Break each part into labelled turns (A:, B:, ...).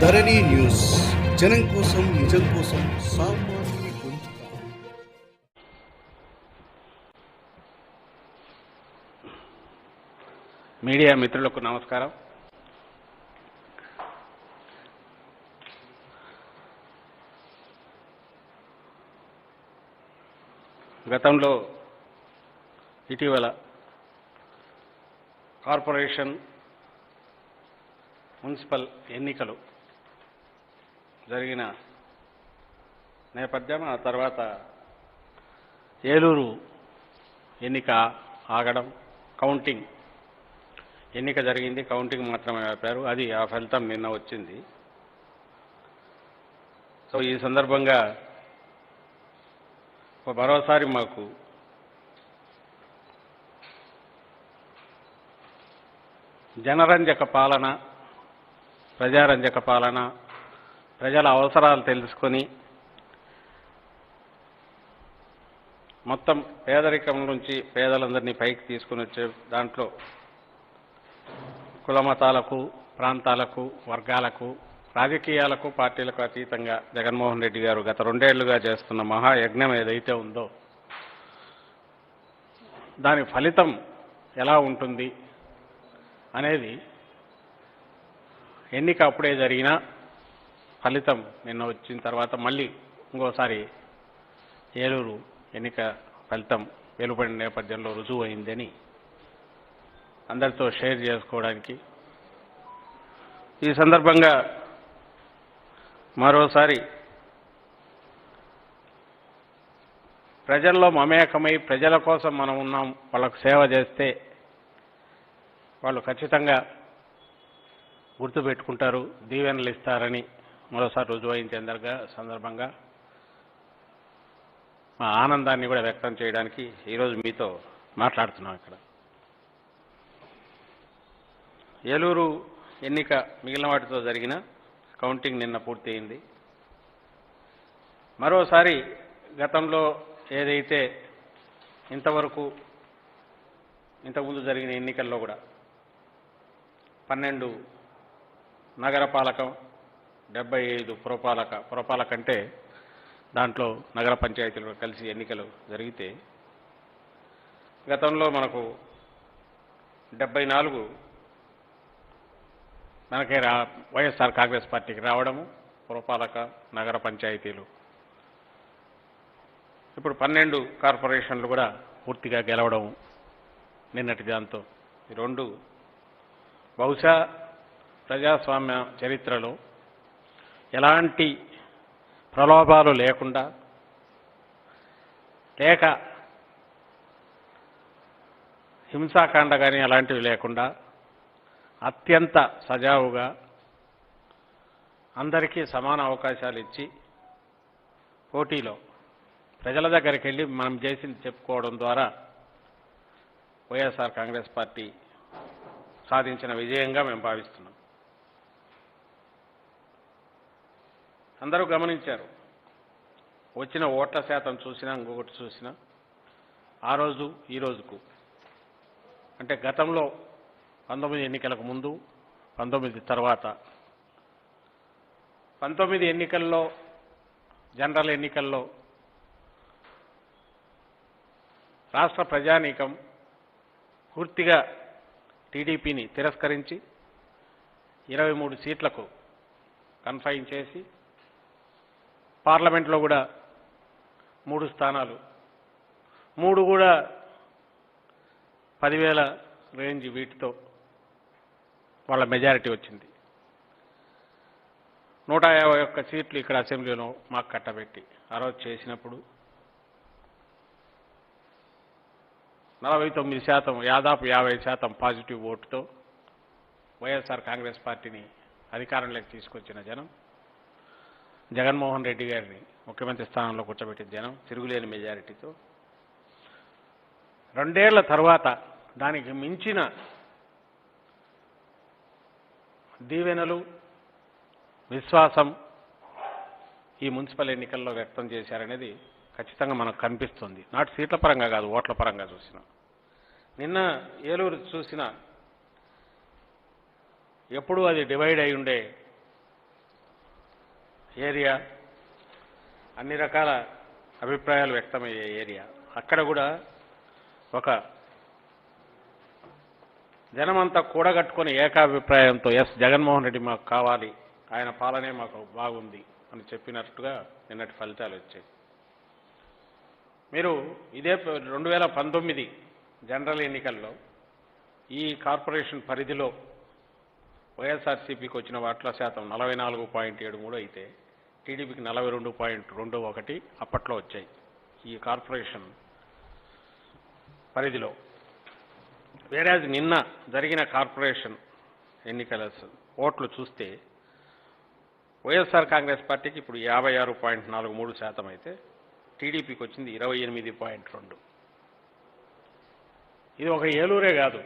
A: ధరణి news జనం కోసం నిజం కోసం సామాన్య గొంతుక.
B: మీడియా మిత్రులకు నమస్కారం. గతంలో ఇటీవల కార్పొరేషన్ మున్సిపల్ ఎన్నికలు జరిగిన నేపథ్యం, ఆ తర్వాత ఏలూరు ఎన్నిక ఆగడం, కౌంటింగ్ ఎన్నిక జరిగింది, కౌంటింగ్ మాత్రమే ఆపారు. అది ఆ ఫలితం నిన్న వచ్చింది. సో ఈ సందర్భంగా మరోసారి మాకు జనరంజక పాలన, ప్రజారంజక పాలన, ప్రజల అవసరాలు తెలుసుకొని మొత్తం పేదరికం నుంచి పేదలందరినీ పైకి తీసుకుని వచ్చే దాంట్లో కులమతాలకు, ప్రాంతాలకు, వర్గాలకు, రాజకీయాలకు, పార్టీలకు అతీతంగా జగన్మోహన్ రెడ్డి గారు గత 2 ఏళ్లుగా చేస్తున్న మహాయజ్ఞం ఏదైతే ఉందో దాని ఫలితం ఎలా ఉంటుంది అనేది ఎన్నిక అప్పుడే జరిగినా ఫలితం నిన్న వచ్చిన తర్వాత మళ్ళీ ఇంకోసారి ఏలూరు ఎన్నిక ఫలితం వెలువడిన నేపథ్యంలో రుజువు అయిందని అందరితో షేర్ చేసుకోవడానికి ఈ సందర్భంగా మరోసారి ప్రజల్లో మమేకమై ప్రజల కోసం మనం ఉన్నాం, వాళ్ళకు సేవ చేస్తే వాళ్ళు ఖచ్చితంగా గుర్తుపెట్టుకుంటారు, దీవెనలు ఇస్తారని మరోసారి రుజువైన సందర్భంగా మా ఆనందాన్ని కూడా వ్యక్తం చేయడానికి ఈరోజు మీతో మాట్లాడుతున్నాం. ఇక్కడ ఏలూరు ఎన్నిక మిగిలిన వాటితో జరిగిన కౌంటింగ్ నిన్న పూర్తయింది. మరోసారి గతంలో ఏదైతే ఇంతకుముందు జరిగిన ఎన్నికల్లో కూడా 12 నగరపాలకం, 75 పురపాలక అంటే దాంట్లో నగర పంచాయతీలు కలిసి ఎన్నికలు జరిగితే గతంలో మనకు 74 మనకే వైఎస్ఆర్ కాంగ్రెస్ పార్టీకి రావడము, పురపాలక, నగర పంచాయతీలు. ఇప్పుడు 12 కార్పొరేషన్లు కూడా పూర్తిగా గెలవడం నిన్నటి దాంతో ఈ 2 బహుశా ప్రజాస్వామ్య చరిత్రలో ఎలాంటి ప్రలోభాలు లేకుండా, లేక హింసాకాండ కానీ అలాంటివి లేకుండా అత్యంత సజావుగా అందరికీ సమాన అవకాశాలు ఇచ్చి పోటీలో ప్రజల దగ్గరికి వెళ్ళి మనం చేసింది చెప్పుకోవడం ద్వారా వైఎస్ఆర్ కాంగ్రెస్ పార్టీ సాధించిన విజయంగా మేము భావిస్తున్నాం. అందరూ గమనించారు. వచ్చిన ఓట్ల శాతం చూసినా, ఇంకొకటి చూసినా, ఆ రోజు ఈ రోజుకు అంటే గతంలో 19 ఎన్నికలకు ముందు, 19 తర్వాత, 19 ఎన్నికల్లో, జనరల్ ఎన్నికల్లో రాష్ట్ర ప్రజానీకం పూర్తిగా టీడీపీని తిరస్కరించి 23 సీట్లకు కన్ఫైన్ చేసి పార్లమెంట్లో కూడా 3 స్థానాలు, 3 కూడా 10,000 రేంజ్, వీటితో వాళ్ళ మెజారిటీ వచ్చింది. 151 సీట్లు ఇక్కడ అసెంబ్లీలో మాకు కట్టబెట్టి ఆ రోజు చేసినప్పుడు 49%, దాదాపు 50% పాజిటివ్ ఓటుతో వైఎస్ఆర్ కాంగ్రెస్ పార్టీని అధికారంలోకి తీసుకొచ్చిన జనం, జగన్మోహన్ రెడ్డి గారిని ముఖ్యమంత్రి స్థానంలో కూర్చోబెట్టిన జనం తిరుగులేని మెజారిటీతో 2 ఏళ్ల తర్వాత దానికి మించిన దీవెనలు, విశ్వాసం ఈ మున్సిపల్ ఎన్నికల్లో వ్యక్తం చేశారనేది ఖచ్చితంగా మనకు కనిపిస్తుంది. నాటి సీట్ల పరంగా కాదు, ఓట్ల పరంగా చూసినా. నిన్న ఏలూరు చూసినా ఎప్పుడూ అది డివైడ్ అయి ఉండే ఏరియా, అన్ని రకాల అభిప్రాయాలు వ్యక్తమయ్యే ఏరియా. అక్కడ కూడా ఒక జనమంతా కూడగట్టుకుని ఏకాభిప్రాయంతో జగన్మోహన్ రెడ్డి మాకు కావాలి, ఆయన పాలనే మాకు బాగుంది అని చెప్పినట్టుగా నిన్నటి ఫలితాలు వచ్చాయి. మీరు ఇదే 2019 జనరల్ ఎన్నికల్లో ఈ కార్పొరేషన్ పరిధిలో వైఎస్ఆర్సీపీకి వచ్చిన ఓట్ల శాతం 44.73 అయితే టీడీపీకి 42.21 అప్పట్లో వచ్చాయి ఈ కార్పొరేషన్ పరిధిలో. వేరేజ్ నిన్న జరిగిన కార్పొరేషన్ ఎన్నికల ఓట్లు చూస్తే వైఎస్ఆర్ కాంగ్రెస్ పార్టీకి ఇప్పుడు 56.43% అయితే టీడీపీకి వచ్చింది 28.2. ఇది ఒక ఏలూరే కాదు,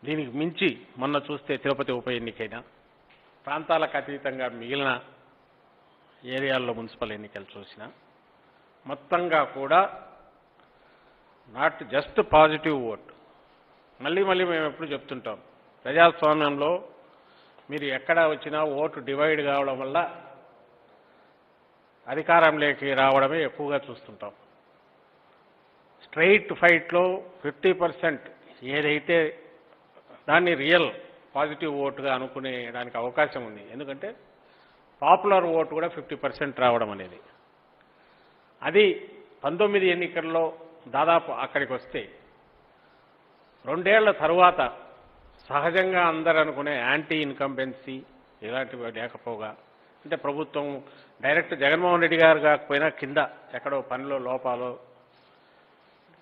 B: దీనికి మించి మొన్న చూస్తే తిరుపతి ఉప ఎన్నికైనా ప్రాంతాలకు అతీతంగా మిగిలిన ఏరియాల్లో మున్సిపల్ ఎన్నికలు చూసినా మొత్తంగా కూడా నాట్ జస్ట్ పాజిటివ్ ఓట్. మళ్ళీ మేము ఎప్పుడు చెప్తుంటాం, ప్రజాస్వామ్యంలో మీరు ఎక్కడ వచ్చినా ఓటు డివైడ్ కావడం వల్ల అధికారంలోకి రావడమే ఎక్కువగా చూస్తుంటాం. స్ట్రైట్ ఫైట్లో 50% ఏదైతే దాన్ని రియల్ పాజిటివ్ ఓటుగా అనుకునే దానికి అవకాశం ఉంది. ఎందుకంటే పాపులర్ ఓటు కూడా 50% రావడం అనేది, అది 19 ఎన్నికల్లో దాదాపు అక్కడికి వస్తే 2 ఏళ్ల తరువాత సహజంగా అందరూ అనుకునే యాంటీ ఇన్కంబెన్సీ ఇలాంటివి లేకపోగా, అంటే ప్రభుత్వం డైరెక్ట్ జగన్మోహన్ రెడ్డి గారు కాకపోయినా కింద ఎక్కడో పనిలో లోపాలు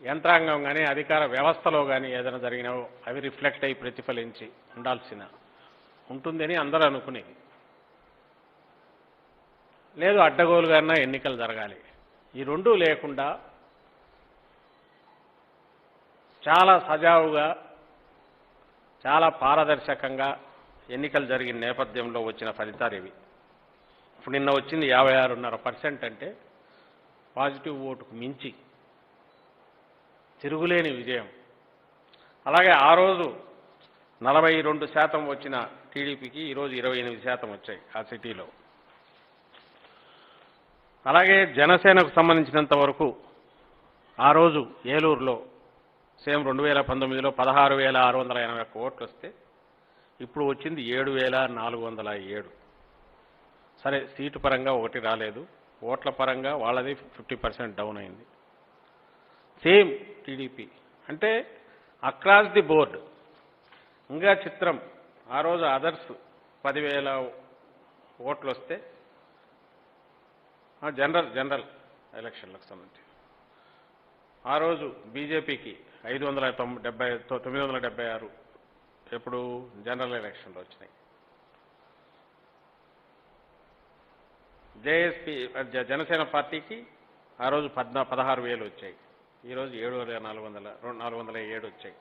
B: యంత్రాంగం కానీ అధికార వ్యవస్థలో కానీ ఏదైనా జరిగినావో అవి రిఫ్లెక్ట్ అయ్యి ప్రతిఫలించి ఉండాల్సిన ఉంటుందని అందరూ అనుకునేది. లేదు అడ్డగోలుగానే ఎన్నికలు జరగాలి, ఈ రెండూ లేకుండా చాలా సజావుగా చాలా పారదర్శకంగా ఎన్నికలు జరిగిన నేపథ్యంలో వచ్చిన ఫలితాలు ఇవి. ఇప్పుడు నిన్న వచ్చింది 56.5% అంటే పాజిటివ్ ఓటుకు మించి తిరుగులేని విజయం. అలాగే ఆ రోజు 42% వచ్చిన టీడీపీకి ఈరోజు 28% వచ్చాయి ఆ సిటీలో. అలాగే జనసేనకు సంబంధించినంత వరకు ఆ రోజు ఏలూరులో సేమ్ 2019లో 16,681 ఓట్లు వస్తే ఇప్పుడు వచ్చింది 7,407. సరే సీటు పరంగా ఒకటి రాలేదు, ఓట్ల పరంగా వాళ్ళది 50% డౌన్ అయింది. సేమ్ టీడీపీ అంటే అక్రాస్ ది బోర్డ్. ఇంకా చిత్రం, ఆ రోజు అదర్స్ 10,000 ఓట్లు వస్తే జనరల్ ఎలక్షన్లకు సంబంధించి ఆ రోజు బీజేపీకి 976 ఎప్పుడు జనరల్ ఎలక్షన్లో వచ్చినాయి. జేఎస్పీ జనసేన పార్టీకి ఆ రోజు 16,000 వచ్చాయి, ఈరోజు 7,407 వచ్చాయి.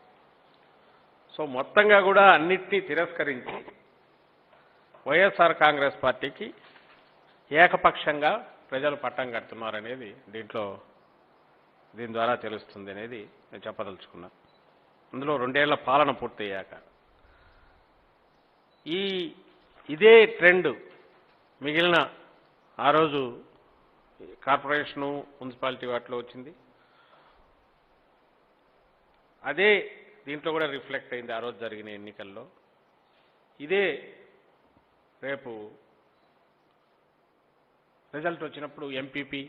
B: సో మొత్తంగా కూడా అన్నిటినీ తిరస్కరించి వైఎస్ఆర్ కాంగ్రెస్ పార్టీకి ఏకపక్షంగా ప్రజలు పట్టం కడుతున్నారనేది దీని ద్వారా తెలుస్తుంది అనేది నేను చెప్పదలుచుకున్నా. అందులో 2 ఏళ్ల పాలన పూర్తయ్యాక ఇదే ట్రెండ్ మిగిలిన ఆ రోజు కార్పొరేషను మున్సిపాలిటీ వాటిలో వచ్చింది, అదే దీంట్లో కూడా రిఫ్లెక్ట్ అయింది ఆ రోజు జరిగిన ఎన్నికల్లో. ఇదే రేపు రిజల్ట్ వచ్చినప్పుడు ఎంపీపీ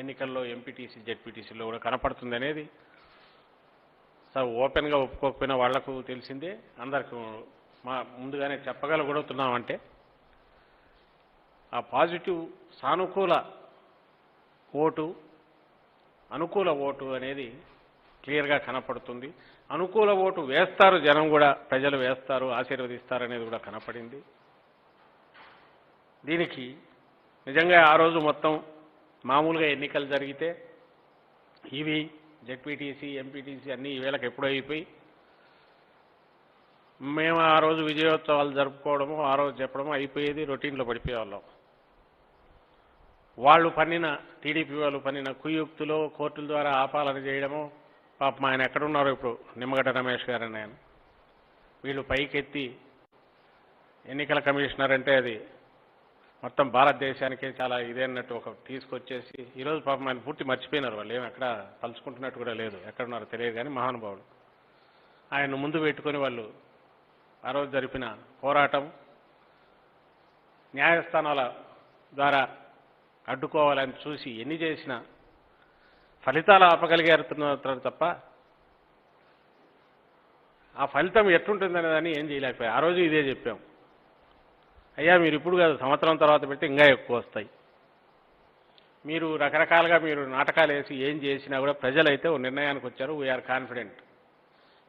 B: ఎన్నికల్లో ఎంపీటీసీ జెడ్పీటీసీలో కూడా కనపడుతుంది అనేది ఓపెన్గా ఒప్పుకోకపోయినా వాళ్లకు తెలిసిందే, అందరికీ ముందుగానే చెప్పగలుగుతున్నామంటే ఆ పాజిటివ్ సానుకూల ఓటు అనుకూల ఓటు అనేది క్లియర్గా కనపడుతుంది. అనుకూల ఓటు వేస్తారు జనం కూడా, ప్రజలు వేస్తారు, ఆశీర్వదిస్తారు అనేది కూడా కనపడింది. దీనికి నిజంగా ఆ రోజు మొత్తం మామూలుగా ఎన్నికలు జరిగితే ఇవి జెడ్పీటీసీ ఎంపీటీసీ అన్నీ ఈవేళకి ఎప్పుడో అయిపోయి మేము ఆ రోజు విజయోత్సవాలు జరుపుకోవడము ఆ రోజు చెప్పడము అయిపోయేది, రొటీన్లో పడిపోయేవాళ్ళం. వాళ్ళు పన్నిన టీడీపీ వాళ్ళు పన్నిన కుయుక్తులు కోర్టుల ద్వారా ఆపాలని చేయడము, పాపం ఆయన ఎక్కడున్నారో ఇప్పుడు నిమ్మగడ్డ రమేష్ గారు అని వీళ్ళు పైకెత్తి ఎన్నికల కమిషనర్ అంటే అది మొత్తం భారతదేశానికే చాలా ఇదేనట్టు ఒక తీసుకొచ్చేసి ఈరోజు పాపం ఆయన పూర్తి మర్చిపోయినారు. వాళ్ళు ఏమి ఎక్కడ తలుచుకుంటున్నట్టు కూడా లేదు. ఎక్కడున్నారో తెలియదు కానీ మహానుభావుడు. ఆయన ముందు పెట్టుకొని వాళ్ళు ఆ రోజు జరిపిన పోరాటం న్యాయస్థానాల ద్వారా అడ్డుకోవాలని చూసి ఎన్ని చేసినా ఫలితాలు ఆపగలిగారు తప్ప ఆ ఫలితం ఎట్లుంటుందనే దాన్ని ఏం చేయలేకపోయారు. ఆ రోజు ఇదే చెప్పాం, అయ్యా మీరు ఇప్పుడు కాదు సంవత్సరం తర్వాత పెడితే ఇంకా ఎక్కువ వస్తాయి. మీరు రకరకాలుగా మీరు నాటకాలు వేసి ఏం చేసినా కూడా ప్రజలైతే ఓ నిర్ణయానికి వచ్చారు. We are confident.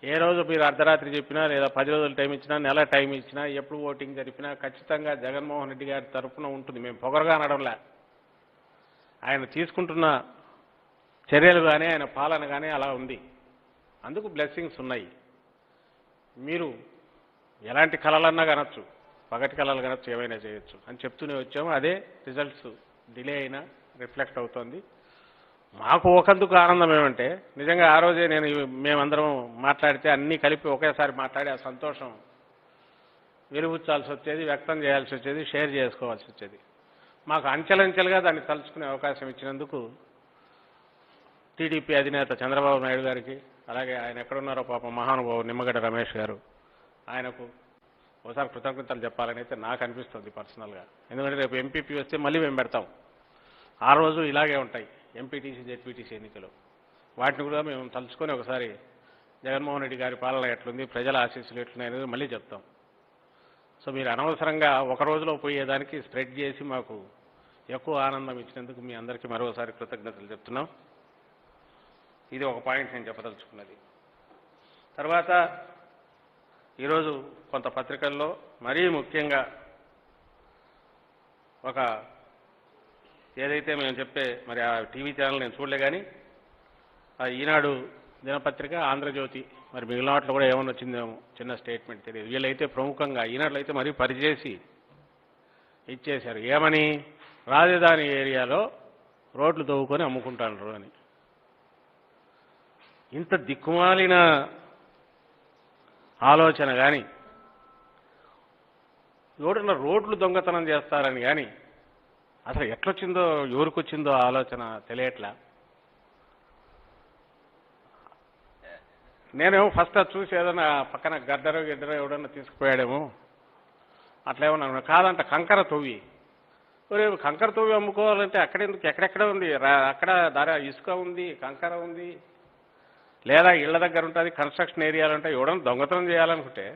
B: ఏ రోజు మీరు అర్ధరాత్రి చెప్పినా లేదా 10 రోజులు టైం ఇచ్చినా నెల టైం ఇచ్చినా ఎప్పుడు ఓటింగ్ జరిపినా ఖచ్చితంగా జగన్మోహన్ రెడ్డి గారి తరఫున ఉంటుంది. మేము పొగరగా అనడంలే. ఆయన తీసుకుంటున్న చర్యలు కానీ ఆయన పాలన కానీ అలా ఉంది. అందుకు బ్లెస్సింగ్స్ ఉన్నాయి. మీరు ఎలాంటి కళలన్నా కనొచ్చు, పగటి కళలు కనొచ్చు, ఏమైనా చేయొచ్చు అని చెప్తూనే వచ్చాము. అదే రిజల్ట్స్ డిలే అయినా రిఫ్లెక్ట్ అవుతోంది. మాకు ఒకందుకు ఆనందం ఏమంటే నిజంగా ఆ రోజే మేమందరం మాట్లాడితే అన్నీ కలిపి ఒకేసారి మాట్లాడి ఆ సంతోషం వెలుబుచ్చాల్సి వచ్చేది, వ్యక్తం చేయాల్సి వచ్చేది, షేర్ చేసుకోవాల్సి వచ్చేది. మాకు అంచెలంచెలుగా దాన్ని తలుచుకునే అవకాశం ఇచ్చినందుకు టీడీపీ అధినేత చంద్రబాబు నాయుడు గారికి, అలాగే ఆయన ఎక్కడున్నారో పాపం మహానుభావు నిమ్మగడ్డ రమేష్ గారు, ఆయనకు ఒకసారి కృతజ్ఞతలు చెప్పాలని అయితే నాకు అనిపిస్తుంది పర్సనల్గా. ఎందుకంటే రేపు ఎంపీపీ వస్తే మళ్ళీ మేము పెడతాం. ఆ రోజు ఇలాగే ఉంటాయి ఎంపీటీసీ జెడ్పీటీసీ ఎన్నికలు. వాటిని కూడా మేము తలుచుకొని ఒకసారి జగన్మోహన్ రెడ్డి గారి పాలన ఎట్లుంది, ప్రజల ఆశీస్సులు ఎట్లున్నాయనేది మళ్ళీ చెప్తాం. సో మీరు అనవసరంగా ఒక రోజులో పోయేదానికి స్ప్రెడ్ చేసి మాకు ఎక్కువ ఆనందం ఇచ్చినందుకు మీ అందరికీ మరోసారి కృతజ్ఞతలు చెప్తున్నాం. ఇది ఒక పాయింట్ నేను చెప్పదలుచుకున్నది. తర్వాత ఈరోజు కొంత పత్రికల్లో మరీ ముఖ్యంగా ఒక ఏదైతే మేము చెప్పే మరి ఆ టీవీ ఛానల్ నేను చూడలే కానీ ఆ ఈనాడు దినపత్రిక, ఆంధ్రజ్యోతి, మరి మిగిలిన వాటిలో కూడా ఏమన్నా వచ్చిందేమో చిన్న స్టేట్మెంట్ తెలియదు. వీళ్ళైతే ప్రముఖంగా ఈనాడులో అయితే మరీ పరిచేసి ఇచ్చేశారు. ఏమని? రాజధాని ఏరియాలో రోడ్లు తవ్వుకొని అమ్ముకుంటారు అని. ఇంత దిక్కుమాలిన ఆలోచన కానీ, ఎవడన్నా రోడ్లు దొంగతనం చేస్తారని కానీ అసలు ఎట్లొచ్చిందో, ఎవరికొచ్చిందో ఆలోచన తెలియట్లా. నేనేమో ఫస్ట్ అది చూసి ఏదైనా పక్కన గడ్డరో ఎవడన్నా తీసుకుపోయాడేమో అట్లా ఏమన్నా. కాదంట, కంకర తవ్వి. కంకర తవ్వి అమ్ముకోవాలంటే అక్కడెందుకు, ఎక్కడెక్కడ ఉంది, అక్కడ ఇసుక ఉంది, కంకర ఉంది, లేదా ఇళ్ల దగ్గర ఉంటుంది, కన్స్ట్రక్షన్ ఏరియాలు ఉంటాయి. ఎవడన్నా దొంగతనం చేయాలనుకుంటే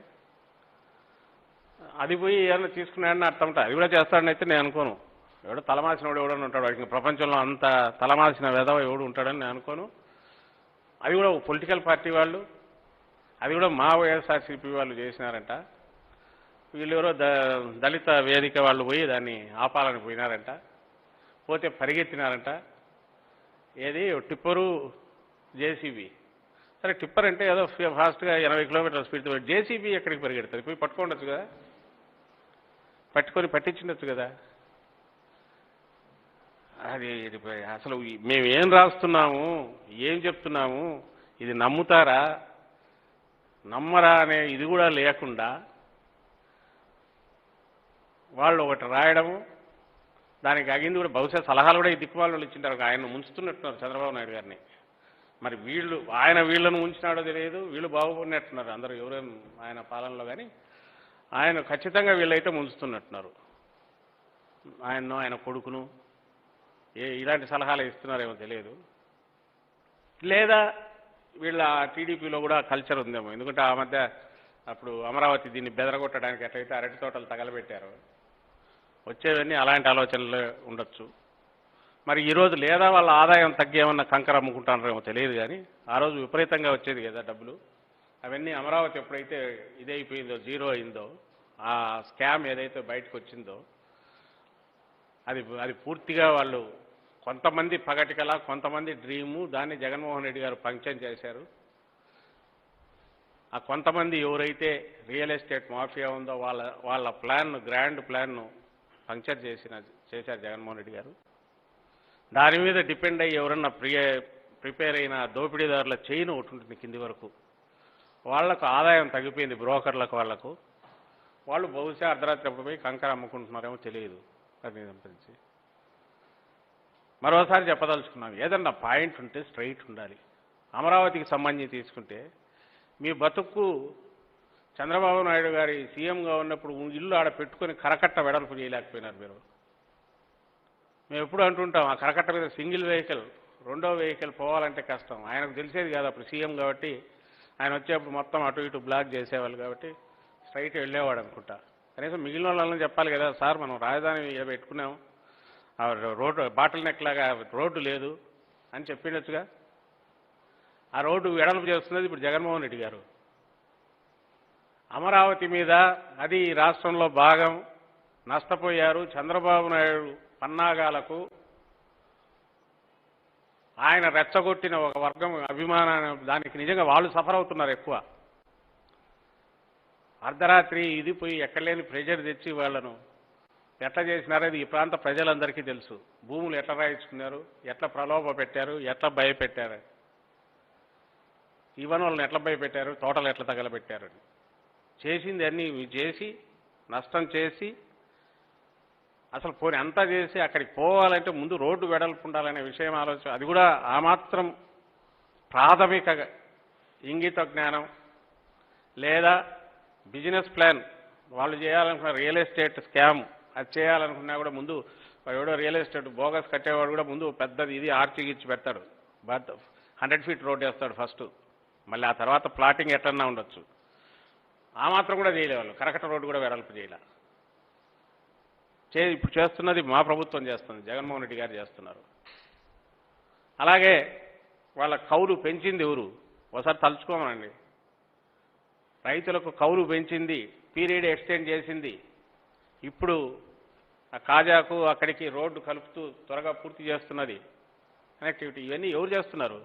B: అది పోయి ఏమన్నా తీసుకున్నాడని అర్థం ఉంటుంది. అది కూడా చేస్తాడని అయితే నేను అనుకోను. ఎవడో తలమాసిన వాడు ఎవడన్నా ఉంటాడు, వాడికి ప్రపంచంలో అంత తలమాసిన వెధవ ఎవడు ఉంటాడని నేను అనుకోను. అది కూడా పొలిటికల్ పార్టీ వాళ్ళు, అది కూడా మా వైఎస్ఆర్సీపీ వాళ్ళు చేసినారంట. వీళ్ళు ఎవరో దళిత వేదిక వాళ్ళు పోయి దాన్ని ఆపాలని పోయినారంట. పోతే పరిగెత్తినారంట. ఏది టిప్పరు, జేసీబీ. సరే టిప్పర్ అంటే ఏదో ఫాస్ట్గా 80 కిలోమీటర్ల స్పీడ్తో, జేసీబీ ఎక్కడికి పరిగెడుతుంది? పోయి పట్టుకోండొచ్చు కదా, పట్టించుండొచ్చు కదా. అది అసలు మేము ఏం రాస్తున్నాము, ఏం చెప్తున్నాము, ఇది నమ్ముతారా నమ్మరా అనే ఇది కూడా లేకుండా వాళ్ళు ఒకటి రాయడము, దానికి అగింది కూడా బహుశా సలహాలు కూడా ఈ దిక్కుమాలను ఇచ్చింటారు. ఆయన ముంచుతున్నట్టున్నారు చంద్రబాబు నాయుడు గారిని. మరి ఆయన వీళ్ళను ఉంచినాడో తెలియదు, వీళ్ళు బాగుపడినట్టున్నారు అందరూ ఎవరేం ఆయన పాలనలో. కానీ ఆయన ఖచ్చితంగా వీళ్ళైతే ముంచుతున్నట్టున్నారు. ఆయన కొడుకును ఇలాంటి సలహాలు ఇస్తున్నారేమో తెలియదు. లేదా వీళ్ళ టీడీపీలో కూడా కల్చర్ ఉందేమో. ఎందుకంటే ఆ మధ్య అప్పుడు అమరావతి దీన్ని బెదరగొట్టడానికి ఎట్లయితే అరటి తోటలు తగలబెట్టారో, వచ్చేవన్నీ అలాంటి ఆలోచనలు ఉండొచ్చు. మరి ఈరోజు లేదా వాళ్ళ ఆదాయం తగ్గి ఏమన్నా కంకర అమ్ముకుంటారేమో తెలియదు. కానీ ఆ రోజు విపరీతంగా వచ్చేది కదా డబ్బులు. అవన్నీ అమరావతి ఎప్పుడైతే ఇదైపోయిందో, జీరో అయిందో, ఆ స్కామ్ ఏదైతే బయటకు వచ్చిందో అది పూర్తిగా వాళ్ళు కొంతమంది పగటికలా, కొంతమంది డ్రీము, దాన్ని జగన్మోహన్ రెడ్డి గారు పంక్చర్ చేశారు. ఆ కొంతమంది ఎవరైతే రియల్ ఎస్టేట్ మాఫియా ఉందో వాళ్ళ ప్లాన్ను, గ్రాండ్ ప్లాన్ను పంక్చర్ చేశారు జగన్మోహన్ రెడ్డి గారు. దాని మీద డిపెండ్ అయ్యి ఎవరన్నా ప్రిపేర్ అయిన దోపిడీదారుల చైన్ ఒకటి ఉంటుంది కింది వరకు. వాళ్లకు ఆదాయం తగ్గిపోయింది, బ్రోకర్లకు. వాళ్ళు బహుశా అర్ధరాత్రి పోయి కంకర అమ్ముకుంటున్నారేమో తెలియదు. అది సంబంధించి మరోసారి చెప్పదలుచుకున్నాను, ఏదన్నా పాయింట్ ఉంటే స్ట్రైట్ ఉండాలి. అమరావతికి సంబంధించి తీసుకుంటే మీ బతుకు చంద్రబాబు నాయుడు గారి సీఎంగా ఉన్నప్పుడు ఇల్లు ఆడ పెట్టుకొని కరకట్ట వెడల్పు చేయలేకపోయినారు మీరు. మేము ఎప్పుడు అంటుంటాం, ఆ కరకట్ట మీద సింగిల్ వెహికల్, రెండో వెహికల్ పోవాలంటే కష్టం. ఆయనకు తెలిసేది కాదు అప్పుడు సీఎం కాబట్టి, ఆయన వచ్చేప్పుడు మొత్తం అటు ఇటు బ్లాక్ చేసేవాళ్ళు కాబట్టి స్ట్రైట్ వెళ్ళేవాడు అనుకుంటా. కనీసం మిగిలిన వాళ్ళని చెప్పాలి కదా, సార్ మనం రాజధాని పెట్టుకున్నాం, ఆ రోడ్డు బాటిల్ నెక్ లాగా రోడ్డు లేదు అని చెప్పిండొచ్చుగా. ఆ రోడ్డు వెడల్పు చేస్తున్నది ఇప్పుడు జగన్మోహన్ రెడ్డి గారు. అమరావతి మీద అది రాష్ట్రంలో భాగం, నష్టపోయారు చంద్రబాబు నాయుడు పన్నాగాలకు. ఆయన రెచ్చగొట్టిన ఒక వర్గం అభిమానాన్ని, దానికి నిజంగా వాళ్ళు సఫర్ అవుతున్నారు ఎక్కువ. అర్ధరాత్రి ఇది పోయి ఎక్కడలేని ప్రెజర్ తెచ్చి వాళ్ళను ఎట్లా చేసినారో ఈ ప్రాంత ప్రజలందరికీ తెలుసు. భూములు ఎట్లా రాయించుకున్నారు, ఎట్లా ప్రలోభ పెట్టారు, ఎట్లా భయపెట్టారు, ఈవెన్ వాళ్ళని ఎట్లా భయపెట్టారు, తోటలు ఎట్లా తగలబెట్టారు. చేసింది అన్నీ చేసి నష్టం చేసి అసలు పోనీ అంతా చేసి అక్కడికి పోవాలంటే ముందు రోడ్డు వెడల్పు ఉండాలనే విషయం ఆలోచన, అది కూడా ఆ మాత్రం ప్రాథమిక ఇంగిత జ్ఞానం లేదా బిజినెస్ ప్లాన్, వాళ్ళు చేయాలనుకున్న రియల్ ఎస్టేట్ స్కామ్ అది చేయాలనుకున్నా కూడా ముందు ఎవడో రియల్ ఎస్టేట్ బోగస్ కట్టేవాడు కూడా ముందు పెద్దది ఇది ఆర్చిగిచ్చి పెడతాడు, 100 ఫీట్ రోడ్ వేస్తాడు ఫస్ట్, మళ్ళీ ఆ తర్వాత ప్లాటింగ్ ఎట్లన్నా ఉండొచ్చు. ఆ మాత్రం కూడా చేయలేవాళ్ళు, కరకట్ట రోడ్డు కూడా వెడల్పు చేయలే. ఇప్పుడు చేస్తున్నది మా ప్రభుత్వం చేస్తుంది, జగన్మోహన్ రెడ్డి గారు చేస్తున్నారు. అలాగే వాళ్ళ కౌలు పెంచింది ఎవరు ఒకసారి తలుచుకోమనండి. రైతులకు కౌలు పెంచింది, పీరియడ్ ఎక్స్టెండ్ చేసింది. ఇప్పుడు ఆ కాజాకు అక్కడికి రోడ్డు కలుపుతూ త్వరగా పూర్తి చేస్తున్నది కనెక్టివిటీ. ఇవన్నీ ఎవరు చేస్తున్నారు?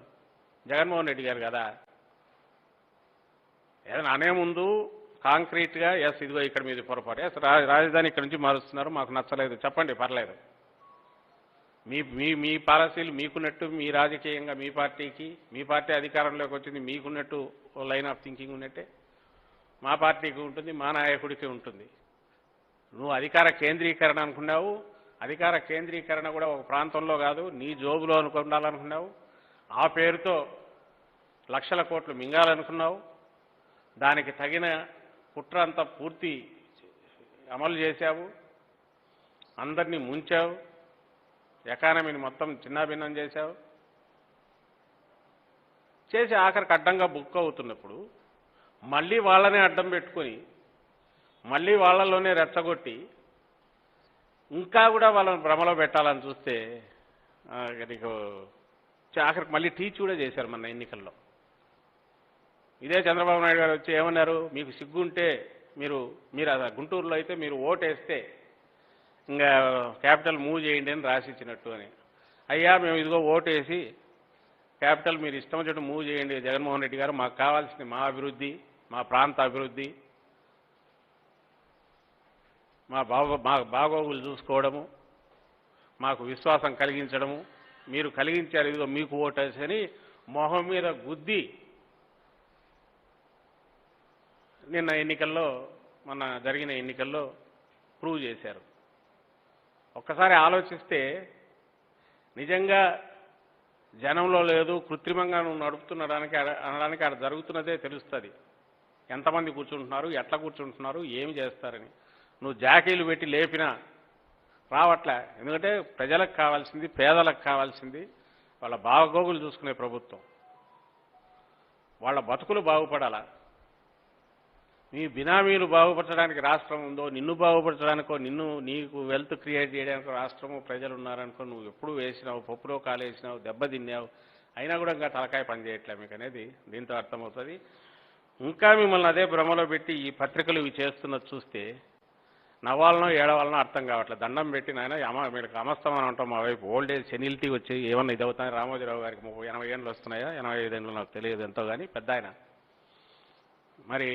B: జగన్మోహన్ రెడ్డి గారు కదా. ఏదైనా అనే ముందు కాంక్రీట్గా ఎస్ ఇదిగో ఇక్కడ మీద పొరపాటు, ఎస్ రాజధాని ఇక్కడ నుంచి మారుస్తున్నారు, మాకు నచ్చలేదు చెప్పండి, పర్లేదు. మీ మీ మీ పాలసీలు మీకున్నట్టు, మీ రాజకీయంగా మీ పార్టీకి, మీ పార్టీ అధికారంలోకి వచ్చింది మీకున్నట్టు లైన్ ఆఫ్ థింకింగ్ ఉన్నట్టే మా పార్టీకి ఉంటుంది, మా నాయకుడికి ఉంటుంది. నువ్వు అధికార కేంద్రీకరణ అనుకున్నావు, అధికార కేంద్రీకరణ కూడా ఒక ప్రాంతంలో కాదు, నీ జోబులో ఉండాలనుకున్నావు. ఆ పేరుతో లక్షల కోట్లు మింగాలనుకున్నావు. దానికి తగిన కుట్ర అంతా పూర్తి అమలు చేశావు, అందరినీ ముంచావు, ఎకానమీని మొత్తం చిన్నాభిన్నం చేశావు. చేసి ఆఖరికి అడ్డంగా బుక్ అవుతున్నప్పుడు మళ్ళీ వాళ్ళనే అడ్డం పెట్టుకొని మళ్ళీ వాళ్ళలోనే రెచ్చగొట్టి ఇంకా కూడా వాళ్ళని భ్రమలో పెట్టాలని చూస్తే నీకు ఆఖరికి మళ్ళీ టీచ్ కూడా చేశారు మన ఎన్నికల్లో. ఇదే చంద్రబాబు నాయుడు గారు వచ్చి ఏమన్నారు, మీకు సిగ్గుంటే మీరు గుంటూరులో అయితే మీరు ఓటేస్తే ఇంకా క్యాపిటల్ మూవ్ చేయండి అని రాసిచ్చినట్టు అని. అయ్యా మేము ఇదిగో ఓటేసి క్యాపిటల్ మీరు ఇష్టం వచ్చినట్టు మూవ్ చేయండి జగన్మోహన్ రెడ్డి గారు, మాకు కావాల్సింది మా అభివృద్ధి, మా ప్రాంత అభివృద్ధి, మా బాగోగులు చూసుకోవడము, మాకు విశ్వాసం కలిగించడము, మీరు కలిగించారు ఇదిగో మీకు ఓటేసి అని మొహం మీద గుద్ది మొన్న జరిగిన ఎన్నికల్లో ప్రూవ్ చేశారు. ఒక్కసారి ఆలోచిస్తే నిజంగా జనంలో లేదు, కృత్రిమంగా నువ్వు నడుపుతున్నడానికి అనడానికి అక్కడ జరుగుతున్నదే తెలుస్తుంది. ఎంతమంది కూర్చుంటున్నారు, ఎట్లా కూర్చుంటున్నారు, ఏమి చేస్తారని. నువ్వు జాకీలు పెట్టి లేపినా రావట్లే. ఎందుకంటే ప్రజలకు కావాల్సింది, పేదలకు కావాల్సింది వాళ్ళ బాగోగులు చూసుకునే ప్రభుత్వం, వాళ్ళ బతుకులు బాగుపడాలా. నీ బినామీలు బాగుపరచడానికి రాష్ట్రం ఉందో, నిన్ను బాగుపరచడానికో, నీకు వెల్త్ క్రియేట్ చేయడానికో రాష్ట్రము ప్రజలు ఉన్నారనుకో, నువ్వు ఎప్పుడు వేసినావు, పప్పులో కాలేసినావు, దెబ్బతిన్నావు, అయినా కూడా ఇంకా తలకాయ పనిచేయట్లే మీకు అనేది దీంతో అర్థమవుతుంది. ఇంకా మిమ్మల్ని అదే భ్రమలో పెట్టి ఈ పత్రికలు ఇవి చేస్తున్నది చూస్తే నవ్వాలనో ఏడవాలనో అర్థం కావట్లేదు. దండం పెట్టి నాయన మీరు అమస్తమని అంటాం, మా వైపు ఓల్డ్ ఏజ్ సెనిలిటీ వచ్చి ఏమన్నా ఇది అవుతాయి. రామోజీరావు గారికి 80 ఏళ్ళు వస్తున్నాయా, 85 ఏళ్ళు నాకు తెలియదు ఎంతో, కానీ పెద్ద ఆయన. మరి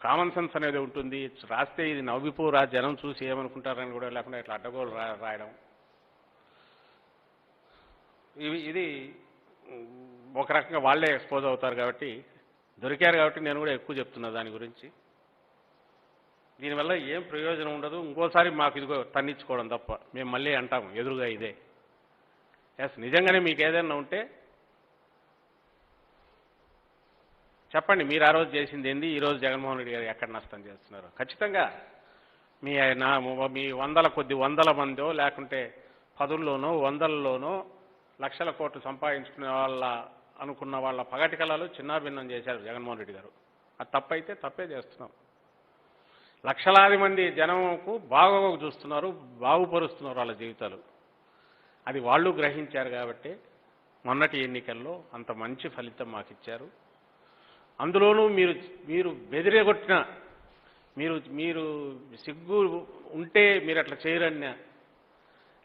B: కామన్ సెన్స్ అనేది ఉంటుంది. రాస్తే ఇది నవ్విపోరా జనం చూసి ఏమనుకుంటారని కూడా లేకుండా ఇట్లా అడ్డగోలు రాయడం, ఇది ఒక రకంగా వాళ్ళే ఎక్స్పోజ్ అవుతారు కాబట్టి, దొరికారు కాబట్టి నేను కూడా ఎక్కువ చెప్తున్నా దాని గురించి. దీనివల్ల ఏం ప్రయోజనం ఉండదు. ఇంకోసారి మాకు ఇదిగో తన్నించుకోవడం తప్ప మేము మళ్ళీ అంటాము ఎదురుగా ఇదే. నిజంగానే మీకు ఏదైనా ఉంటే చెప్పండి. మీరు ఆ రోజు చేసింది ఏంది, ఈరోజు జగన్మోహన్ రెడ్డి గారు ఎక్కడ నష్టం చేస్తున్నారు. ఖచ్చితంగా మీ వందల మందో లేకుంటే పదుల్లోనో వందల్లోనో లక్షల కోట్లు సంపాదించుకునే అనుకున్న వాళ్ళ పగటి కళలు చిన్నాభిన్నం చేశారు జగన్మోహన్ రెడ్డి గారు. అది తప్పైతే తప్పే చేస్తున్నాం. లక్షలాది మంది జనంకు బాగోగు చూస్తున్నారు, బాగుపరుస్తున్నారు వాళ్ళ జీవితాలు. అది వాళ్ళు గ్రహించారు కాబట్టి మొన్నటి ఎన్నికల్లో అంత మంచి ఫలితం మాకు ఇచ్చారు. అందులోనూ మీరు బెదిరేగొట్టిన మీరు సిగ్గు ఉంటే మీరు అట్లా చేయరన్నా,